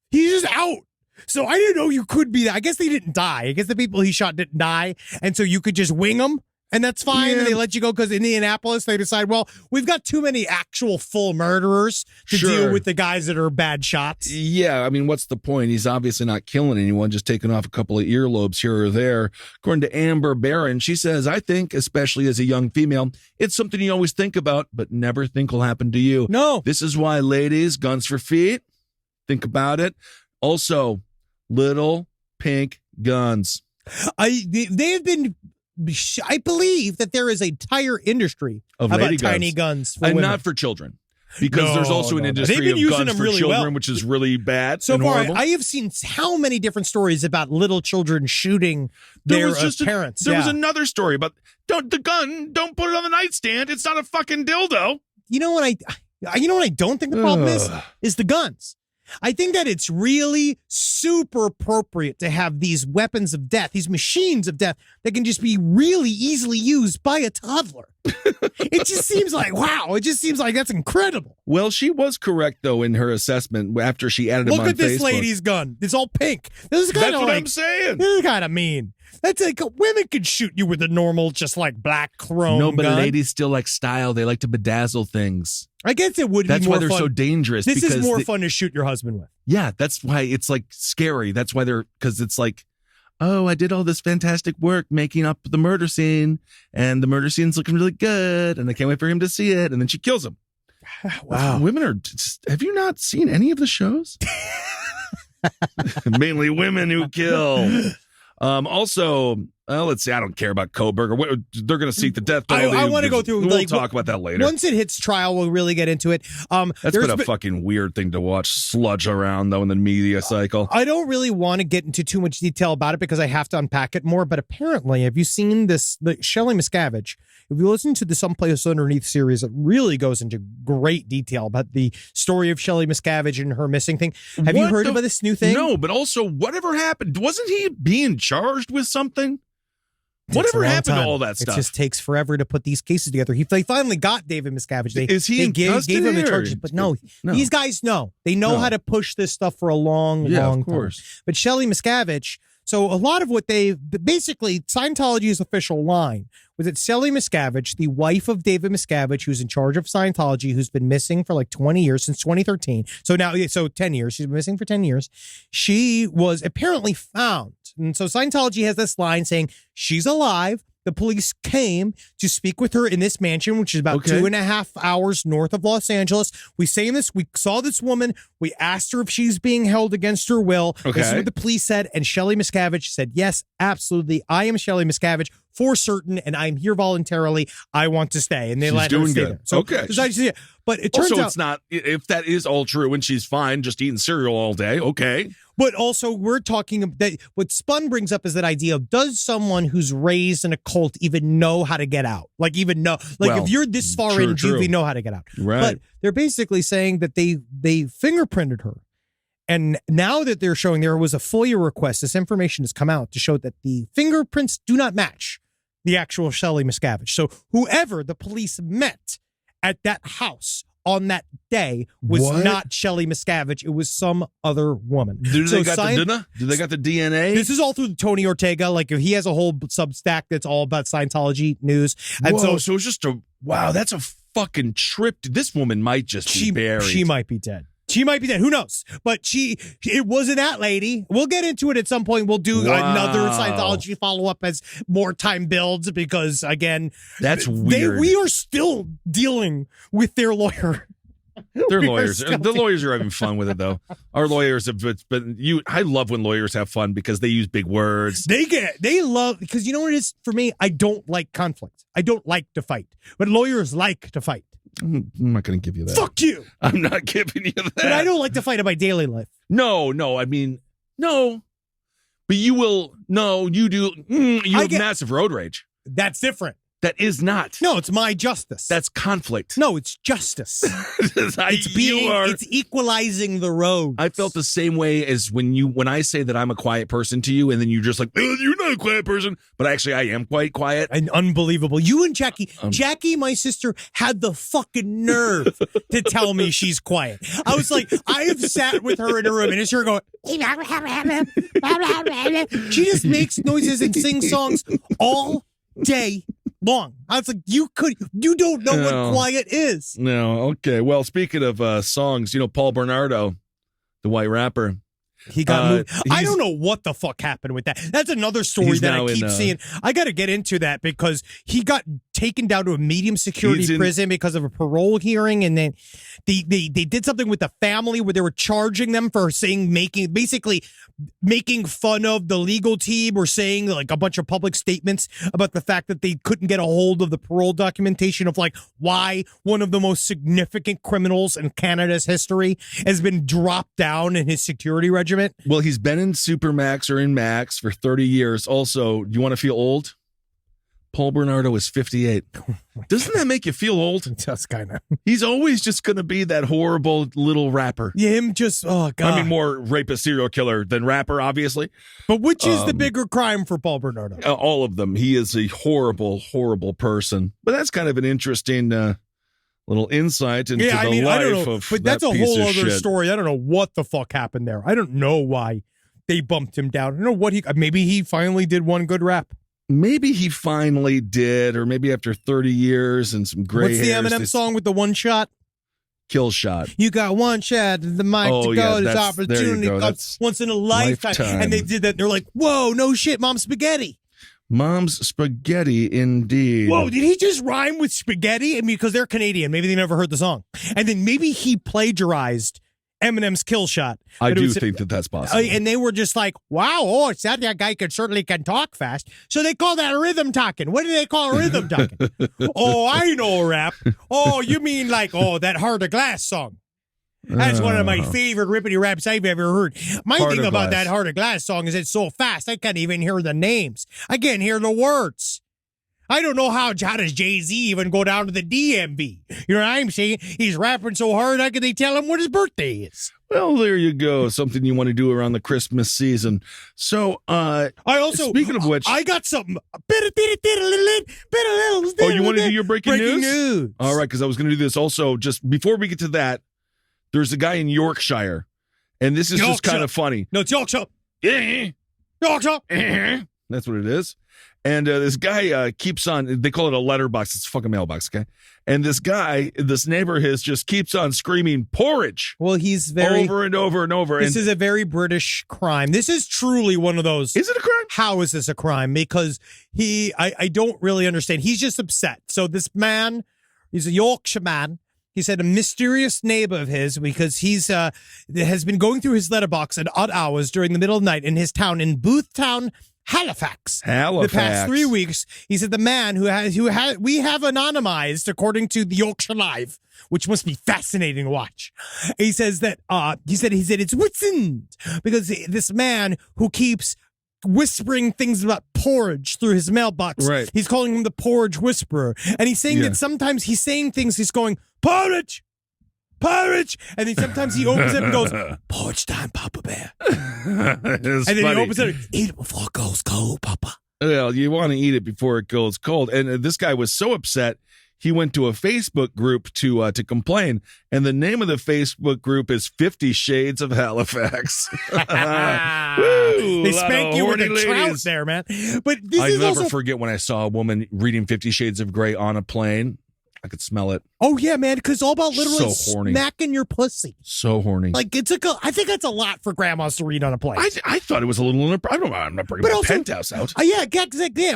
S4: He's just out. So I didn't know you could be that. I guess they didn't die. I guess the people he shot didn't die. And so you could just wing them. And that's fine.
S5: Yeah.
S4: And they let you go because in Indianapolis, they decide, well, we've got too many actual full murderers to deal with the guys that are bad shots.
S5: Yeah, I mean, what's the point? He's obviously not killing anyone, just taking off a couple of earlobes here or there. According to Amber Barron, she says, "I think, especially as a young female, it's something you always think about, but never think will happen to you."
S4: No.
S5: This is why, ladies, guns for feet. Think about it. Also, little pink guns.
S4: They've been... I believe that there is a entire industry
S5: Of
S4: about
S5: lady
S4: tiny guns for
S5: and
S4: women.
S5: not for children. Because there's also an
S4: They've
S5: industry
S4: been
S5: of
S4: using
S5: guns
S4: them
S5: for
S4: really
S5: children,
S4: well.
S5: which is really bad
S4: So
S5: and
S4: far,
S5: horrible.
S4: I have seen how many different stories about little children shooting their parents.
S5: There was another story about don't put it on the nightstand. It's not a fucking dildo.
S4: You know what I don't think the problem is the guns. I think that it's really super appropriate to have these weapons of death, these machines of death that can just be really easily used by a toddler. It just seems like, wow, it just seems like that's incredible.
S5: Well, she was correct, though, in her assessment after she added him
S4: Look
S5: on
S4: at this
S5: Facebook.
S4: lady's gun. It's all pink. This is kind
S5: That's
S4: of
S5: what
S4: like,
S5: I'm saying.
S4: this is kind of mean. That's like women could shoot you with a normal, just like black chrome
S5: No, but
S4: gun.
S5: ladies still like style. They like to bedazzle things.
S4: I guess it would
S5: That's
S4: be more
S5: why they're
S4: fun.
S5: so dangerous.
S4: This
S5: because
S4: is more fun to shoot your husband with.
S5: Yeah, that's why it's like scary. That's why because it's like, oh, I did all this fantastic work making up the murder scene, and the murder scene's looking really good, and I can't wait for him to see it, and then she kills him.
S4: Wow.
S5: Women are just, have you not seen any of the shows? Mainly women who kill. Also, let's see. I don't care about Koberger. They're going to seek the death penalty.
S4: I want to go through.
S5: We'll talk about that later.
S4: Once it hits trial, we'll really get into it.
S5: That's been a fucking weird thing to watch sludge around, though, in the media cycle.
S4: I don't really want to get into too much detail about it because I have to unpack it more. But apparently, have you seen this? Shelley Miscavige. If you listen to the Someplace Underneath series, it really goes into great detail about the story of Shelley Miscavige and her missing thing. Have you heard about this new thing?
S5: No, but also, whatever happened? Wasn't he being charged with something? Whatever happened to all that stuff?
S4: It just takes forever to put these cases together. They finally got David Miscavige.
S5: Is he in custody
S4: gave him the
S5: or-
S4: charges, but no, these guys know. They know how to push this stuff for a long
S5: of course.
S4: time. But Shelley Miscavige, so a lot of what basically, Scientology's official line was that Shelley Miscavige, the wife of David Miscavige, who's in charge of Scientology, who's been missing for like 20 years, since 2013. So 10 years. She's been missing for 10 years. She was apparently found. And so Scientology has this line saying she's alive. The police came to speak with her in this mansion, which is about 2.5 hours north of Los Angeles. We saw this woman. We asked her if she's being held against her will. This is what the police said. And Shelley Miscavige said, yes, absolutely. I am Shelley Miscavige. for certain, and I'm here voluntarily. I want to stay. And they
S5: She's
S4: let her
S5: doing
S4: stay
S5: good.
S4: there. So,
S5: Okay.
S4: But it turns
S5: Also,
S4: out
S5: it's not, if that is all true and she's fine just eating cereal all day, okay.
S4: But also, we're talking that what Spun brings up is that idea of, does someone who's raised in a cult even know how to get out? Like, even know, like,
S5: Well,
S4: if you're this far
S5: true,
S4: in, do you even know how to get out?
S5: Right.
S4: But they're basically saying that they fingerprinted her. And now that they're showing there was a FOIA request, this information has come out to show that the fingerprints do not match the actual Shelley Miscavige. So whoever the police met at that house on that day was
S5: What?
S4: not Shelley Miscavige. It was some other woman.
S5: Do
S4: So
S5: they got the DNA?
S4: This is all through Tony Ortega. Like, if he has a whole Substack that's all about Scientology news. And
S5: Whoa, so it's just wow, that's a fucking trip. This woman might just be buried.
S4: She might be dead. She might be dead. Who knows? But it wasn't that lady. We'll get into it at some point. We'll do another Scientology follow-up as more time builds, because, again,
S5: That's weird.
S4: We are still dealing with their lawyer.
S5: Their lawyers. The lawyers are having fun with it, though. Our lawyers have been. I love when lawyers have fun because they use big words.
S4: They love, because you know what it is for me? I don't like conflict. I don't like to fight, but lawyers like to fight.
S5: I'm not going to give you that.
S4: Fuck you.
S5: I'm not giving you that.
S4: But I don't like to fight in my daily life.
S5: No. I mean, no. But you will. No, you do. You have massive road rage.
S4: That's different.
S5: That is not.
S4: No, it's my justice.
S5: That's conflict.
S4: No, it's justice. It's equalizing the road.
S5: I felt the same way as when I say that I'm a quiet person to you, and then you're just like, you're not a quiet person, but actually I am quite quiet.
S4: And unbelievable. You and Jackie, my sister, had the fucking nerve to tell me she's quiet. I was like, I have sat with her in a room and it's her going, she just makes noises and sings songs all day long. I was like, you don't know what quiet is.
S5: No, okay. Well, speaking of songs, Paul Bernardo, the white rapper,
S4: he got moved. I don't know what the fuck happened with that. That's another story that I keep seeing. I got to get into that because he got taken down to a medium security prison because of a parole hearing, and then they did something with the family where they were charging them for making fun of the legal team, or saying like a bunch of public statements about the fact that they couldn't get a hold of the parole documentation of like why one of the most significant criminals in Canada's history has been dropped down in his security regiment.
S5: Well, he's been in Supermax or in Max for 30 years. Also, you want to feel old? Paul Bernardo is 58. Doesn't that make you feel old?
S4: Just kind of.
S5: He's always just going to be that horrible little rapper.
S4: Yeah, him just, oh, God.
S5: I mean, more rapist serial killer than rapper, obviously.
S4: But which is the bigger crime for Paul Bernardo?
S5: All of them. He is a horrible, horrible person. But that's kind of an interesting little insight into the life
S4: I don't know,
S5: of
S4: but that's a
S5: piece
S4: whole
S5: of
S4: other
S5: shit.
S4: story. I don't know what the fuck happened there. I don't know why they bumped him down. I don't know what maybe he finally did one good rap.
S5: Maybe he finally did, or maybe after 30 years and some gray
S4: What's the Eminem song with the one shot?
S5: Kill shot.
S4: You got one shot, the mic to go. This opportunity comes once in a lifetime. And they did that. They're like, whoa, no shit, Mom Spaghetti.
S5: Mom's spaghetti, indeed.
S4: Whoa, did he just rhyme with spaghetti? I mean, because they're Canadian. Maybe they never heard the song. And then maybe he plagiarized Eminem's Kill Shot.
S5: I do think that that's possible.
S4: And they were just like, wow, it sounds that guy certainly can talk fast. So they call that rhythm talking. What do they call rhythm talking? Oh, I know rap. Oh, you mean like, that Heart of Glass song. That's one of my favorite rippity raps I've ever heard. My thing about that Heart of Glass song is it's so fast, I can't even hear the names. I can't hear the words. I don't know how does Jay-Z even go down to the DMV. You know what I'm saying? He's rapping so hard, how can they tell him what his birthday is?
S5: Well, there you go. Something you want to do around the Christmas season. So, I also, speaking of which,
S4: I got something. Oh,
S5: you want to do your breaking news? All right, because I was going to do this also. Just before we get to that, there's a guy in Yorkshire, and this is just kind of funny.
S4: No, it's Yorkshire.
S5: Yorkshire. That's what it is. And this guy keeps on, they call it a letterbox. It's a fucking mailbox, okay? And this guy, this neighbor of his, just keeps on screaming, porridge.
S4: Well, he's very...
S5: over and over and over.
S4: This is a very British crime. This is truly one of those...
S5: Is it a crime?
S4: How is this a crime? Because I don't really understand. He's just upset. So this man, he's a Yorkshire man. He said a mysterious neighbor of his, because he's has been going through his letterbox at odd hours during the middle of the night in his town in Boothtown, Halifax.
S5: Halifax.
S4: The past 3 weeks, he said the man we have anonymized according to the Yorkshire Live, which must be fascinating to watch. He says that he said it's Whitson because this man who keeps whispering things about porridge through his mailbox.
S5: Right.
S4: He's calling him the porridge whisperer. And he's saying that sometimes he's saying things, he's going, porridge, porridge. And then sometimes he opens it and goes, porridge time, Papa Bear. And then he opens it, eat it before it goes cold, Papa.
S5: Well, you want to eat it before it goes cold. And this guy was so upset, he went to a Facebook group to complain, and the name of the Facebook group is 50 Shades of Halifax.
S4: They spank you with a trout there, man. But this
S5: I
S4: is
S5: never
S4: also
S5: forget when I saw a woman reading 50 Shades of Grey on a plane. I could smell it.
S4: Oh yeah, man, because all about literally
S5: So horny.
S4: smacking your pussy.
S5: So horny.
S4: Like I think that's a lot for grandmas to read on a plane.
S5: I thought it was a little. I'm not bringing my penthouse out.
S4: Yeah,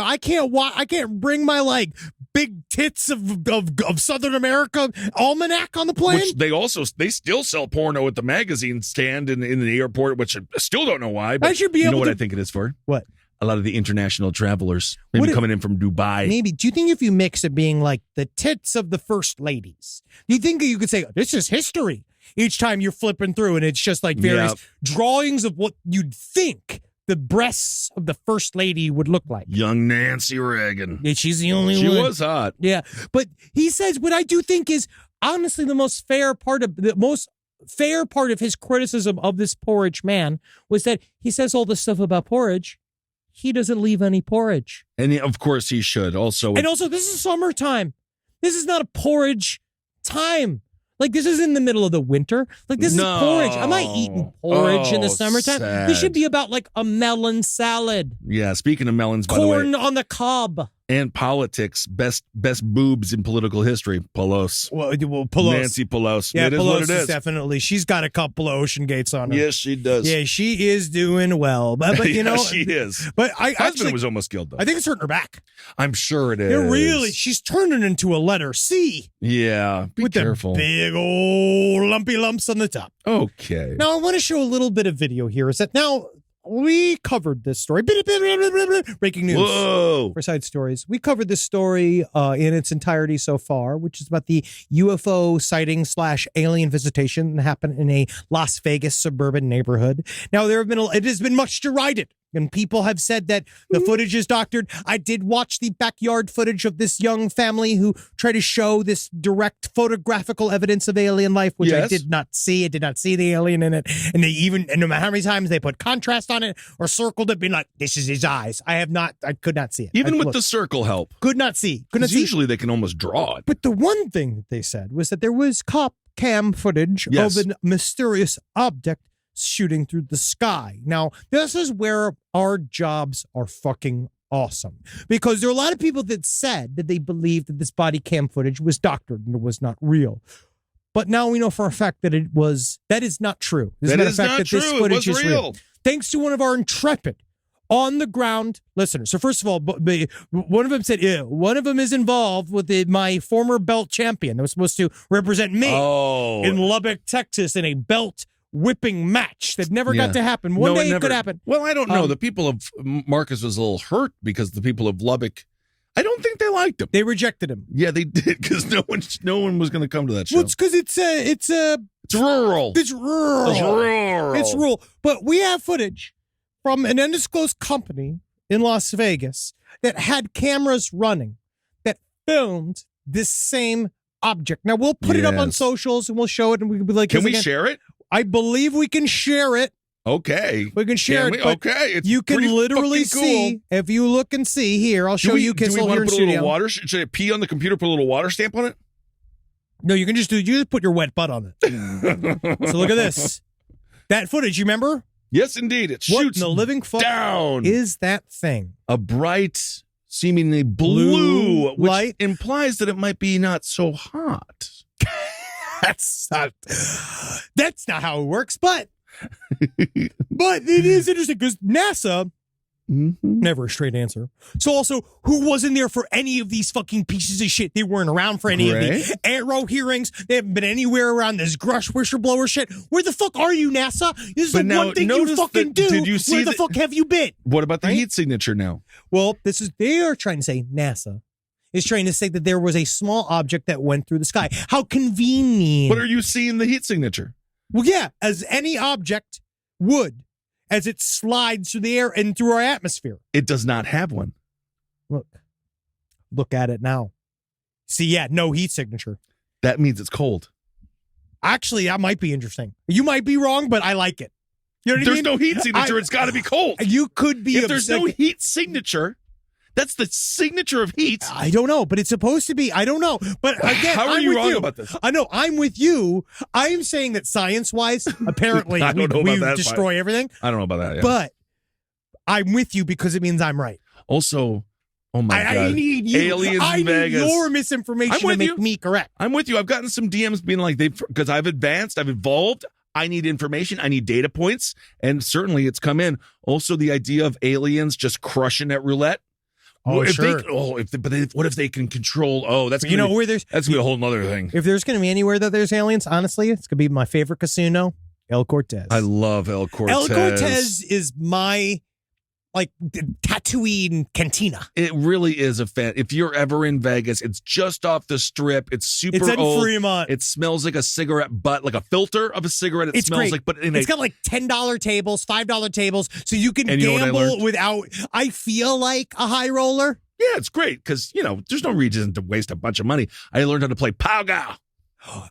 S4: I can't bring my like big tits of Southern America almanac on the plane.
S5: Which they still sell porno at the magazine stand in the airport, which I still don't know why. But
S4: I should be
S5: you
S4: able
S5: know what
S4: to-
S5: I think it is for?
S4: What?
S5: A lot of the international travelers, maybe coming in from Dubai.
S4: Maybe. Do you think if you mix it being like the tits of the first ladies, do you think you could say, this is history each time you're flipping through and it's just like various drawings of what you'd think the breasts of the first lady would look like?
S5: Young Nancy Reagan.
S4: Yeah, she's the only one.
S5: She was hot.
S4: Yeah. But he says what I do think is honestly the most fair part of his criticism of this porridge man was that he says all this stuff about porridge. He doesn't leave any porridge.
S5: And of course he should. Also,
S4: this is summertime. This is not a porridge time. Like, this is in the middle of the winter. Like, this is porridge. I'm not eating porridge in the summertime.
S5: Sad.
S4: This should be about, like, a melon salad.
S5: Yeah, speaking of melons, by the way.
S4: Corn on the cob.
S5: And politics, best boobs in political history, Pelosi.
S4: Well, Pelosi.
S5: Nancy Pelosi.
S4: Yeah,
S5: it is what it
S4: Pelosi's
S5: is.
S4: definitely. She's got a couple of ocean gates on her.
S5: Yes, she does.
S4: Yeah, she is doing well. But you know.
S5: she is.
S4: But
S5: Husband was almost killed, though.
S4: I think it's hurting her back.
S5: I'm sure it is.
S4: It really, she's turning into a letter C.
S5: Yeah, be
S4: with
S5: careful.
S4: The big old lumpy lumps on the top.
S5: Okay.
S4: Now, I want to show a little bit of video here. Is that now we covered this story. Breaking news.
S5: Whoa.
S4: For Side Stories. We covered this story in its entirety so far, which is about the UFO sighting / alien visitation that happened in a Las Vegas suburban neighborhood. Now, it has been much derided. And people have said that the footage is doctored. I did watch the backyard footage of this young family who tried to show this direct photographical evidence of alien life, which I did not see. I did not see the alien in it. And no matter how many times they put contrast on it or circled it, being like, this is his eyes. I could not see it.
S5: Even with the circle help.
S4: Could not see.
S5: Usually they can almost draw it.
S4: But the one thing that they said was that there was cop cam footage of a mysterious object shooting through the sky. Now, this is where our jobs are fucking awesome, because there are a lot of people that said that they believed that this body cam footage was doctored and it was not real. But now we know for a fact that that is not true.
S5: That is not true. It was real.
S4: Thanks to one of our intrepid on the ground listeners. So first of all, one of them said, one of them is involved with my former belt champion that was supposed to represent me in Lubbock, Texas in a belt whipping match that never got to happen. One day it could happen.
S5: Well, I don't know. The people of Marcus was a little hurt because the people of Lubbock, I don't think they liked him.
S4: They rejected him.
S5: Yeah, they did, because no one was going to come to that show.
S4: Well, it's because it's rural. It's rural. It's rural. But we have footage from an undisclosed company in Las Vegas that had cameras running that filmed this same object. Now, we'll put it up on socials and we'll show it, and we can be like,
S5: can we share it?
S4: I believe we can share it.
S5: Okay.
S4: We can share it.
S5: Okay. It's
S4: you can literally
S5: cool.
S4: see, if you look and see here, I'll show you Kissel here in studio.
S5: Little water? Should I pee on the computer, put a little water stamp on it?
S4: No, you can just put your wet butt on it. So look at this. That footage, you remember?
S5: Yes, indeed. It
S4: What
S5: shoots
S4: in the living fuck
S5: down.
S4: is that thing?
S5: A bright, seemingly blue which
S4: light
S5: implies that it might be not so hot.
S4: That's not how it works, but it is interesting because NASA Never a straight answer. So also, who wasn't there for any of these fucking pieces of shit? They weren't around for any of the Arrow hearings. They haven't been anywhere around this Grush whistleblower shit. Where the fuck are you, NASA? This is the one thing you fucking do.
S5: Did you see
S4: Where the fuck have you been?
S5: What about the heat signature now?
S4: Well, they are trying to say, NASA is trying to say that there was a small object that went through the sky. How convenient.
S5: But are you seeing the heat signature?
S4: Well, yeah, as any object would, as it slides through the air and through our atmosphere.
S5: It does not have one.
S4: Look at it now. See, yeah, no heat signature.
S5: That means it's cold.
S4: Actually, that might be interesting. You might be wrong, but I like it. You know what I mean?
S5: There's no heat signature. It's got to be cold.
S4: You could be.
S5: If there's no heat signature, that's the signature of heat.
S4: I don't know, but it's supposed to be. I don't know. But again,
S5: how are you wrong about this?
S4: I know. I'm with you. I am saying that science-wise, apparently, we destroy everything.
S5: I don't know about that. Yeah.
S4: But I'm with you because it means I'm right.
S5: Also, oh my God.
S4: I need you.
S5: Aliens
S4: I
S5: in Vegas.
S4: need your misinformation to make me correct.
S5: I'm with you. I've gotten some DMs being like, because I've advanced, I've evolved. I need information. I need data points. And certainly it's come in. Also, the idea of aliens just crushing at roulette.
S4: Oh, sure.
S5: What if they can control? Oh, that's
S4: where
S5: that's gonna be a whole nother thing.
S4: If there's going to be anywhere that there's aliens, honestly, it's going to be my favorite casino, El Cortez.
S5: I love El Cortez.
S4: El Cortez is my Tatooine cantina.
S5: It really is a fan. If you're ever in Vegas, it's just off the strip. It's super
S4: It's in
S5: old.
S4: Fremont.
S5: It smells like a cigarette butt, like a filter of a cigarette. It smells
S4: great.
S5: like, but
S4: it's got like $10 tables, $5 tables, so you can gamble without. I feel like a high roller.
S5: Yeah, it's great because there's no reason to waste a bunch of money. I learned how to play Pow-Gow.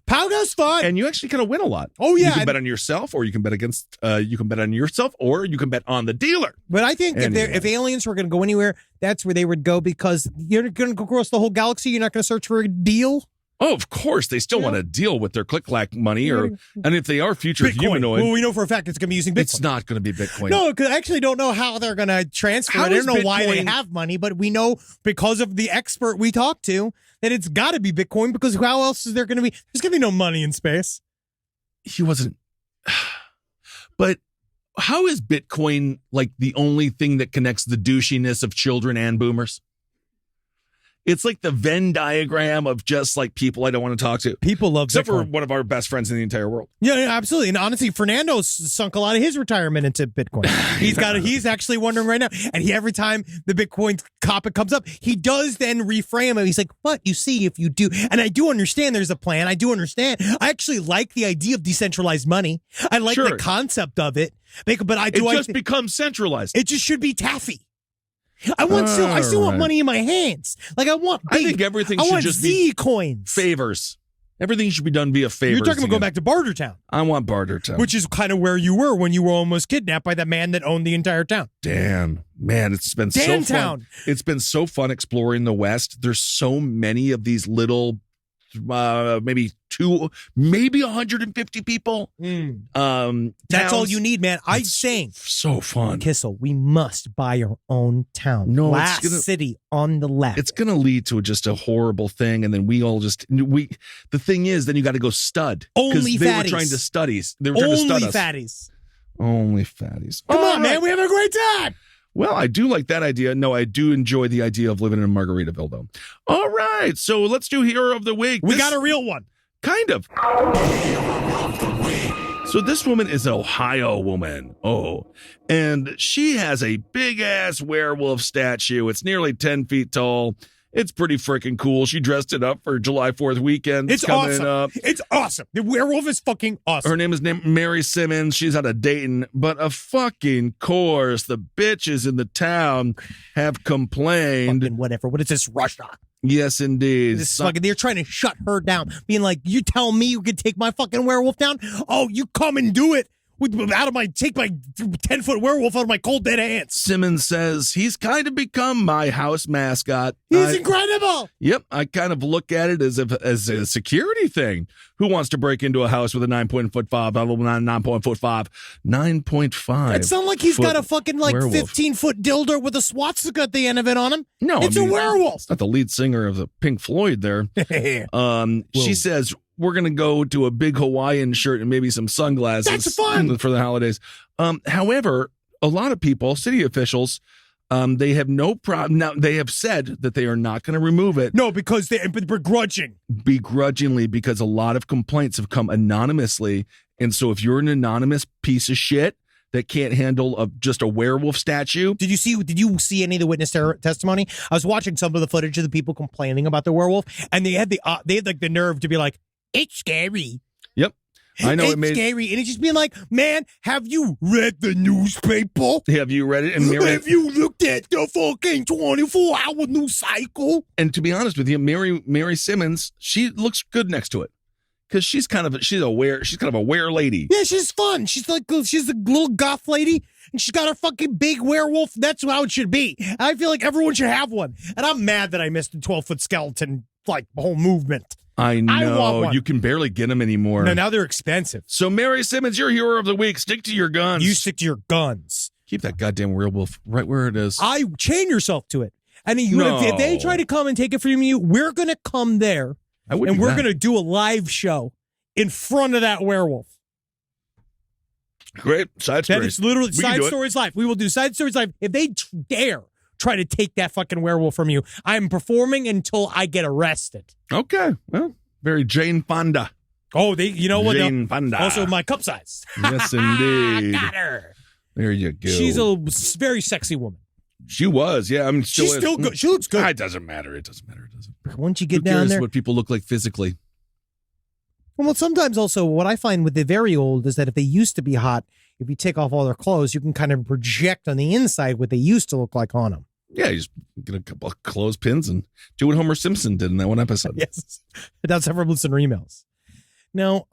S4: Pow-Gow's fun,
S5: and you actually kind of win a lot.
S4: Oh yeah,
S5: you can bet on yourself, or you can bet against. You can bet on yourself, or you can bet on the dealer.
S4: But I think if aliens were going to go anywhere, that's where they would go because you're going to go across the whole galaxy. You're not going to search for a deal.
S5: Oh, of course, they still want to deal with their click-clack money, and if they are future
S4: Bitcoin.
S5: humanoid,
S4: well, we know for a fact it's going to be using Bitcoin.
S5: It's not going to be Bitcoin.
S4: No, because I actually don't know how they're going to transfer it. I don't know why they have money, but we know because of the expert we talked to that it's got to be Bitcoin because how else is there going to be? There's going to be no money in space.
S5: He wasn't. But how is Bitcoin like the only thing that connects the douchiness of children and boomers? It's like the Venn diagram of just like people I don't want to talk to.
S4: People love
S5: Except
S4: Bitcoin.
S5: for one of our best friends in the entire world.
S4: Yeah, absolutely. And honestly, Fernando's sunk a lot of his retirement into Bitcoin. He's actually wondering right now. And every time the Bitcoin topic comes up, he does then reframe it. He's like, but you see, if you do, and I do understand there's a plan. I do understand. I actually like the idea of decentralized money. I like the concept of it. But it just
S5: becomes centralized.
S4: It just should be taffy. I still want money in my hands. Like I think
S5: everything
S4: should
S5: just
S4: be
S5: be
S4: coins.
S5: Favors. Everything should be done via favors.
S4: You're talking about going back to Bartertown.
S5: I want Bartertown.
S4: Which is kind of where you were when you were almost kidnapped by the man that owned the entire town.
S5: Damn. Man, it's been so fun. It's been so fun exploring the West. There's so many of these little maybe 150 people.
S4: That's all you need, man. I'm saying
S5: so fun.
S4: Kissel, we must buy our own town.
S5: No,
S4: last city on the left.
S5: It's gonna lead to just a horrible thing, and then the thing is, then you got to go stud.
S4: Only
S5: they
S4: fatties.
S5: were trying to studies. They were trying to stud us. Only fatties.
S4: Come on, man. We have a great time.
S5: Well, I do like that idea. No, I do enjoy the idea of living in Margaritaville, though. All right, so let's do Hero of the Week.
S4: We got a real one.
S5: Kind of. So this woman is an Ohio woman. Oh, and she has a big-ass werewolf statue. It's nearly 10 feet tall. It's pretty freaking cool. She dressed it up for July 4th weekend.
S4: It's
S5: coming
S4: awesome.
S5: Up.
S4: It's awesome. The werewolf is fucking awesome.
S5: Her name is Mary Simmons. She's out of Dayton. But of fucking course, the bitches in the town have complained.
S4: Fucking whatever. What is this, Russia?
S5: Yes, indeed.
S4: They're trying to shut her down. Being like, you tell me you can take my fucking werewolf down? Oh, you come and do it. Take my 10-foot werewolf out of my cold dead hands.
S5: Simmons says he's kind of become my house mascot.
S4: He's incredible.
S5: Yep, I kind of look at it as a security thing. Who wants to break into a house with a 9.5? 9.5.
S4: It sounds like he's got a fucking
S5: 15-foot
S4: dildo with a swastika at the end of it on him.
S5: No,
S4: it's a werewolf.
S5: It's not the lead singer of the Pink Floyd there. She says, we're going to go to a big Hawaiian shirt and maybe some sunglasses.
S4: That's fun.
S5: For the holidays. However, a lot of people, city officials, They have no problem. Now, they have said that they are not going to remove it.
S4: No, because they're begrudging.
S5: Begrudgingly, because a lot of complaints have come anonymously. And so if you're an anonymous piece of shit that can't handle just a werewolf statue.
S4: Did you see any of the witness testimony? I was watching some of the footage of the people complaining about the werewolf, and they had like the nerve to be like, it's scary.
S5: Yep. I know
S4: it's scary. And it's just being like, man, have you read the newspaper?
S5: Have you read it? And
S4: have you looked at the fucking 24-hour news cycle?
S5: And to be honest with you, Mary Simmons, she looks good next to it. Because she's kind of a wear lady.
S4: Yeah, she's fun. She's a little goth lady, and she's got her fucking big werewolf. That's how it should be. And I feel like everyone should have one. And I'm mad that I missed the 12-foot skeleton, like, whole movement.
S5: I know.
S4: I want one.
S5: You can barely get them anymore.
S4: No, now they're expensive.
S5: So, Mary Simmons, you're hero of the week. Stick to your guns.
S4: You stick to your guns.
S5: Keep that goddamn werewolf right where it is.
S4: Chain yourself to it. And if they try to come and take it from you, we're going to come there. And we're going to do a live show in front of that werewolf.
S5: Great. Side stories.
S4: That is literally Side Stories Live. We will do Side Stories Live. If they dare try to take that fucking werewolf from you, I'm performing until I get arrested.
S5: Okay. Well, very Jane Fonda.
S4: Oh, you know what?
S5: Jane Fonda.
S4: Also my cup size.
S5: Yes, indeed.
S4: Got her.
S5: There you go.
S4: She's a very sexy woman.
S5: She was, yeah.
S4: She's still good. She looks good.
S5: It doesn't matter.
S4: Once you get
S5: Who cares
S4: down there,
S5: what people look like physically?
S4: Well, sometimes also what I find with the very old is that if they used to be hot, if you take off all their clothes, you can kind of project on the inside what they used to look like on them.
S5: Yeah, you just get a couple of clothespins and do what Homer Simpson did in that one episode.
S4: Yes, that's ever listener emails. Now,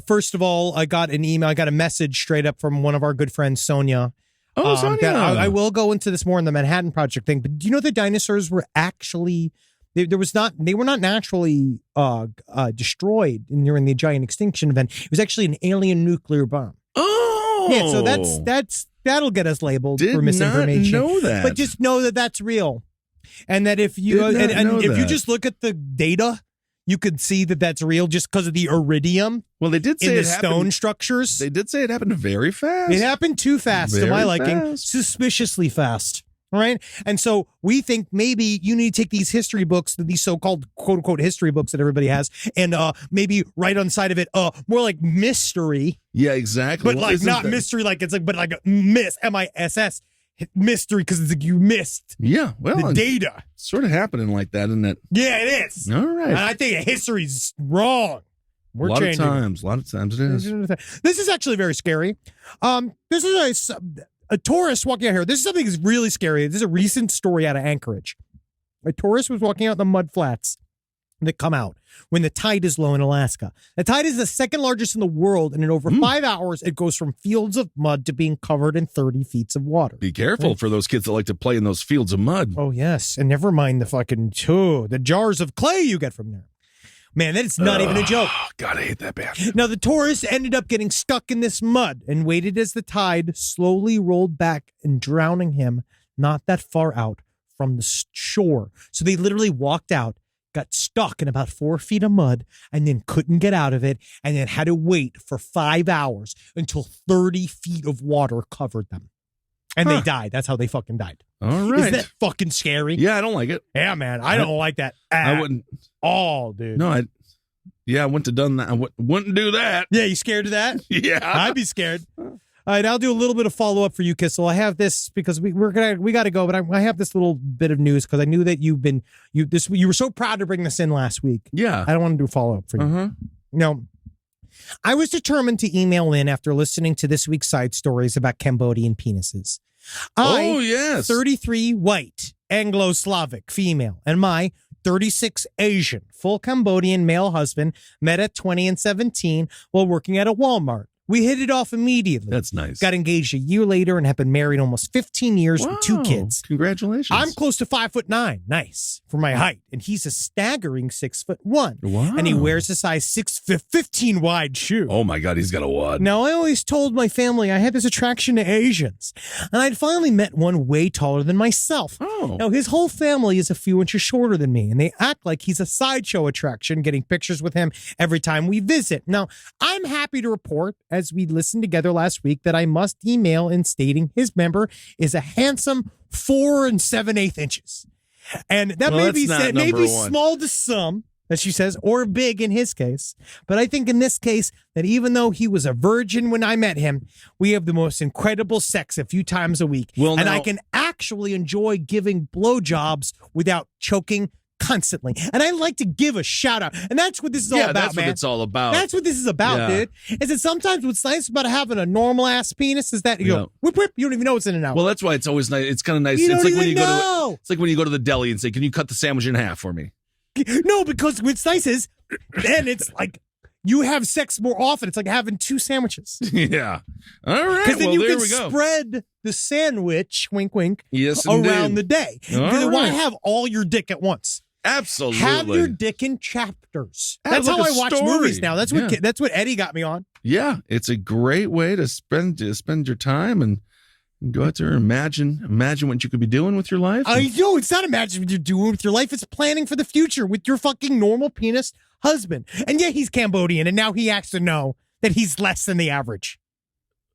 S4: first of all, I got a message straight up from one of our good friends, Sonia.
S5: Oh, Sonia.
S4: I will go into this more in the Manhattan Project thing, but do you know the dinosaurs were actually they were not naturally destroyed during the giant extinction event. It was actually an alien nuclear bomb.
S5: Oh,
S4: yeah. So that'll get us labeled for misinformation.
S5: Did not know that,
S4: but just know that that's real, and that if you if you just look at the data, you could see that that's real just because of the iridium.
S5: Well, they did say
S4: in the
S5: it happened,
S4: stone structures.
S5: They did say it happened very fast.
S4: It happened too fast to my liking,
S5: fast.
S4: Suspiciously fast. All right. And so we think maybe you need to take these history books, these so-called quote unquote history books that everybody has, and maybe write on the side of it more like mystery.
S5: Yeah, exactly.
S4: But like not mystery, like it's like, but like MISS mystery, because it's like you missed.
S5: Yeah, well,
S4: the data.
S5: It's sort of happening like that, isn't it?
S4: Yeah, it is.
S5: All right.
S4: And I think history's wrong. We're changing.
S5: A lot of times it is.
S4: This is actually very scary. This is a tourist walking out here. This is something that's really scary. This is a recent story out of Anchorage. A tourist was walking out in the mud flats that come out when the tide is low in Alaska. The tide is the second largest in the world, and in over 5 hours, it goes from fields of mud to being covered in 30 feet of water.
S5: Be careful for those kids that like to play in those fields of mud.
S4: Oh, yes. And never mind the jars of clay you get from there. Man, that is not even a joke.
S5: God, I hate that bad.
S4: Now, the tourist ended up getting stuck in this mud and waited as the tide slowly rolled back and drowning him not that far out from the shore. So they literally walked out, got stuck in about 4 feet of mud, and then couldn't get out of it, and then had to wait for 5 hours until 30 feet of water covered them. And they died. That's how they fucking died.
S5: All right.
S4: Isn't that fucking scary?
S5: Yeah, I don't like it.
S4: Yeah, man. I don't like that
S5: I wouldn't.
S4: All, dude.
S5: No, I wouldn't have done that. I wouldn't do that.
S4: Yeah, you scared of that?
S5: Yeah.
S4: I'd be scared. All right, I'll do a little bit of follow-up for you, Kissel. I have this because we got to go, but I have this little bit of news because I knew that you were so proud to bring this in last week.
S5: Yeah.
S4: I don't want to do a follow-up for you. No. I was determined to email in after listening to this week's side stories about Cambodian penises.
S5: Oh, yes.
S4: 33 white, Anglo-Slavic female, and my 36 Asian, full Cambodian male husband met at 20 and 17 while working at a Walmart. We hit it off immediately.
S5: That's nice.
S4: Got engaged a year later and have been married almost 15 years with 2 kids.
S5: Congratulations.
S4: I'm close to 5'9". Nice for my height. And he's a staggering 6'1".
S5: Wow.
S4: And he wears a size 15 wide shoe.
S5: Oh my God, he's got a wad.
S4: Now, I always told my family I had this attraction to Asians. And I'd finally met one way taller than myself.
S5: Oh.
S4: Now, his whole family is a few inches shorter than me. And they act like he's a sideshow attraction, getting pictures with him every time we visit. Now, I'm happy to report, as we listened together last week, that I must email in stating his member is a handsome 4 7/8 inches. And that
S5: Well,
S4: may be
S5: that's not
S4: may
S5: number
S4: be
S5: one.
S4: small to some, as she says, or big in his case. But I think in this case that even though he was a virgin when I met him, we have the most incredible sex a few times a week.
S5: Well,
S4: and
S5: now-
S4: I can actually enjoy giving blowjobs without choking constantly. And I like to give a shout out. And that's what this is all about,
S5: that's
S4: man.
S5: what it's all about.
S4: That's what this is about,
S5: Yeah.
S4: dude. Is that sometimes what's nice about having a normal ass penis is that you go whip whip, you don't even know what's in and out.
S5: Well, that's why it's always nice. It's kind of nice.
S4: You
S5: It's
S4: don't
S5: like when
S4: even
S5: you go
S4: know.
S5: to it's like when you go to the deli and say, "Can you cut the sandwich in half for me?"
S4: No, because what's nice is then it's like you have sex more often. It's like having 2 sandwiches.
S5: Yeah. All right.
S4: Because then
S5: Well,
S4: you
S5: there
S4: can
S5: we go.
S4: spread the sandwich, wink, wink,
S5: Yes,
S4: around
S5: indeed.
S4: the day.
S5: All
S4: Because why
S5: right.
S4: have all your dick at once?
S5: Absolutely.
S4: Have your dick in chapters.
S5: Have
S4: That's
S5: like
S4: how
S5: a
S4: I watch
S5: story.
S4: movies now. That's what
S5: Yeah.
S4: that's what Eddie got me on.
S5: Yeah, it's a great way to spend your time and go out there and imagine what you could be doing with your life.
S4: I know it's not imagine what you're doing with your life. It's planning for the future with your fucking normal penis husband. And yeah, he's Cambodian, and now he has to know that he's less than the average.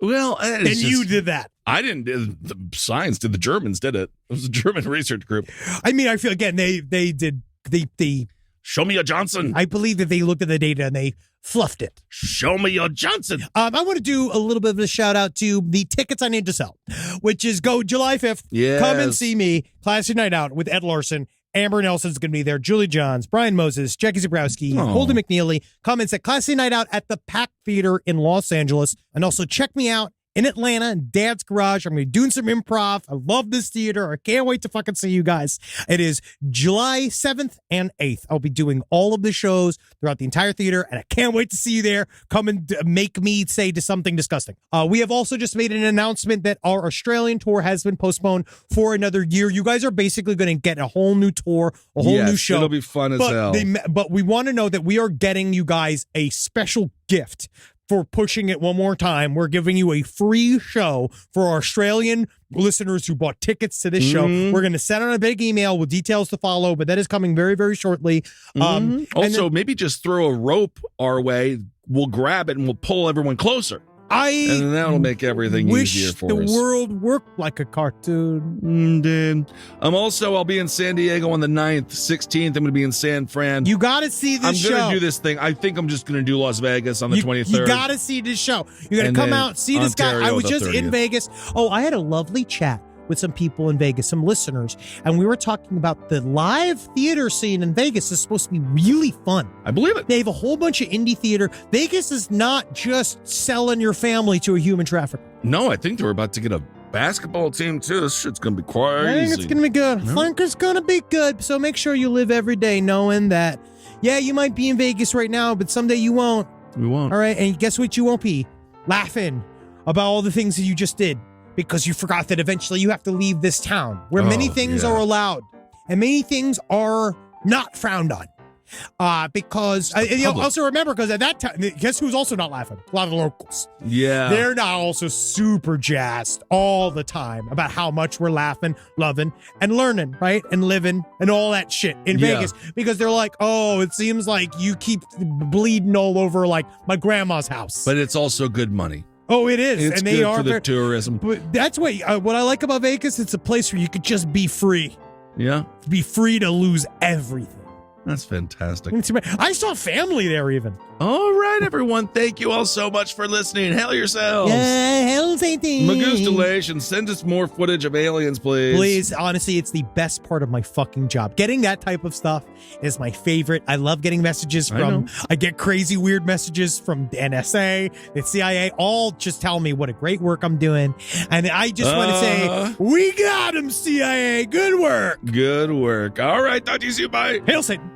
S5: Well,
S4: And you did that.
S5: I didn't. The science did. The Germans did it. It was a German research group.
S4: I mean, I feel again they did they
S5: Show me your Johnson.
S4: I believe that they looked at the data and they fluffed it.
S5: Show me your Johnson.
S4: I want to do a little bit of a shout out to the tickets I need to sell, which is go July 5th.
S5: Yes.
S4: Come and see me. Classy Night Out with Ed Larson. Amber Nelson's going to be there. Julie Johns, Brian Moses, Jackie Zabrowski,
S5: Oh.
S4: Holden McNeely. Comments at Classy Night Out at the Pack Theater in Los Angeles. And also check me out in Atlanta in Dad's Garage. I'm going to be doing some improv. I love this theater. I can't wait to fucking see you guys. It is July 7th and 8th. I'll be doing all of the shows throughout the entire theater, and I can't wait to see you there. Come and make me say to something disgusting. We have also just made an announcement that our Australian tour has been postponed for another year. You guys are basically going to get a whole new tour, a whole new show.
S5: It'll be fun as hell.
S4: But we want to know that we are getting you guys a special gift for pushing it one more time. We're giving you a free show for our Australian listeners who bought tickets to this show. We're going to send out a big email with details to follow, but that is coming very, very shortly. And
S5: Also,
S4: then
S5: maybe just throw a rope our way. We'll grab it and we'll pull everyone closer. And then that'll make everything
S4: wish
S5: easier for
S4: the
S5: us.
S4: world worked like a cartoon.
S5: Indeed. I'll be in San Diego on the 9th, 16th. I'm going to be in San Fran.
S4: You got to see this
S5: I'm
S4: show.
S5: going to do this thing. I think I'm just going to do Las Vegas on the 23rd.
S4: You got to see this show. You got to
S5: And
S4: come
S5: then
S4: out, see this guy. I
S5: Ontario
S4: was
S5: the
S4: just in
S5: 30th.
S4: Vegas. Oh, I had a lovely chat with some people in Vegas, some listeners, and we were talking about the live theater scene in Vegas is supposed to be really fun.
S5: I believe it.
S4: They have a whole bunch of indie theater. Vegas is not just selling your family to a human trafficker.
S5: No, I think they're about to get a basketball team, too. This shit's going to be crazy.
S4: I think it's going to be good. I think it's going to be good. So make sure you live every day knowing that, yeah, you might be in Vegas right now, but someday you won't.
S5: We won't.
S4: All right. And guess what? You won't be laughing about all the things that you just did because you forgot that eventually you have to leave this town where many things are allowed and many things are not frowned on. Because also remember, because at that time, guess who's also not laughing? A lot of locals.
S5: Yeah.
S4: They're not also super jazzed all the time about how much we're laughing, loving, and learning, right? And living and all that shit in
S5: Yeah.
S4: Vegas because they're like, oh, it seems like you keep bleeding all over like my grandma's house.
S5: But it's also good money.
S4: Oh, it is.
S5: It's
S4: and they
S5: good
S4: are
S5: for the
S4: very-
S5: tourism.
S4: But that's what I like about Vegas. It's a place where you could just be free.
S5: Yeah.
S4: Be free to lose everything.
S5: That's fantastic.
S4: I saw family there even.
S5: All right, everyone. Thank you all so much for listening. Hell yourselves.
S4: Yeah, hell's anything.
S5: Magustalations. Send us more footage of aliens, please.
S4: Please, honestly, it's the best part of my fucking job. Getting that type of stuff is my favorite. I love getting messages from, I get crazy weird messages from the NSA, the CIA, all just tell me what a great work I'm doing. And I just want to say, we got him, CIA. Good work.
S5: Good work. All right. Talk to you soon. Bye.
S4: Hail Satan.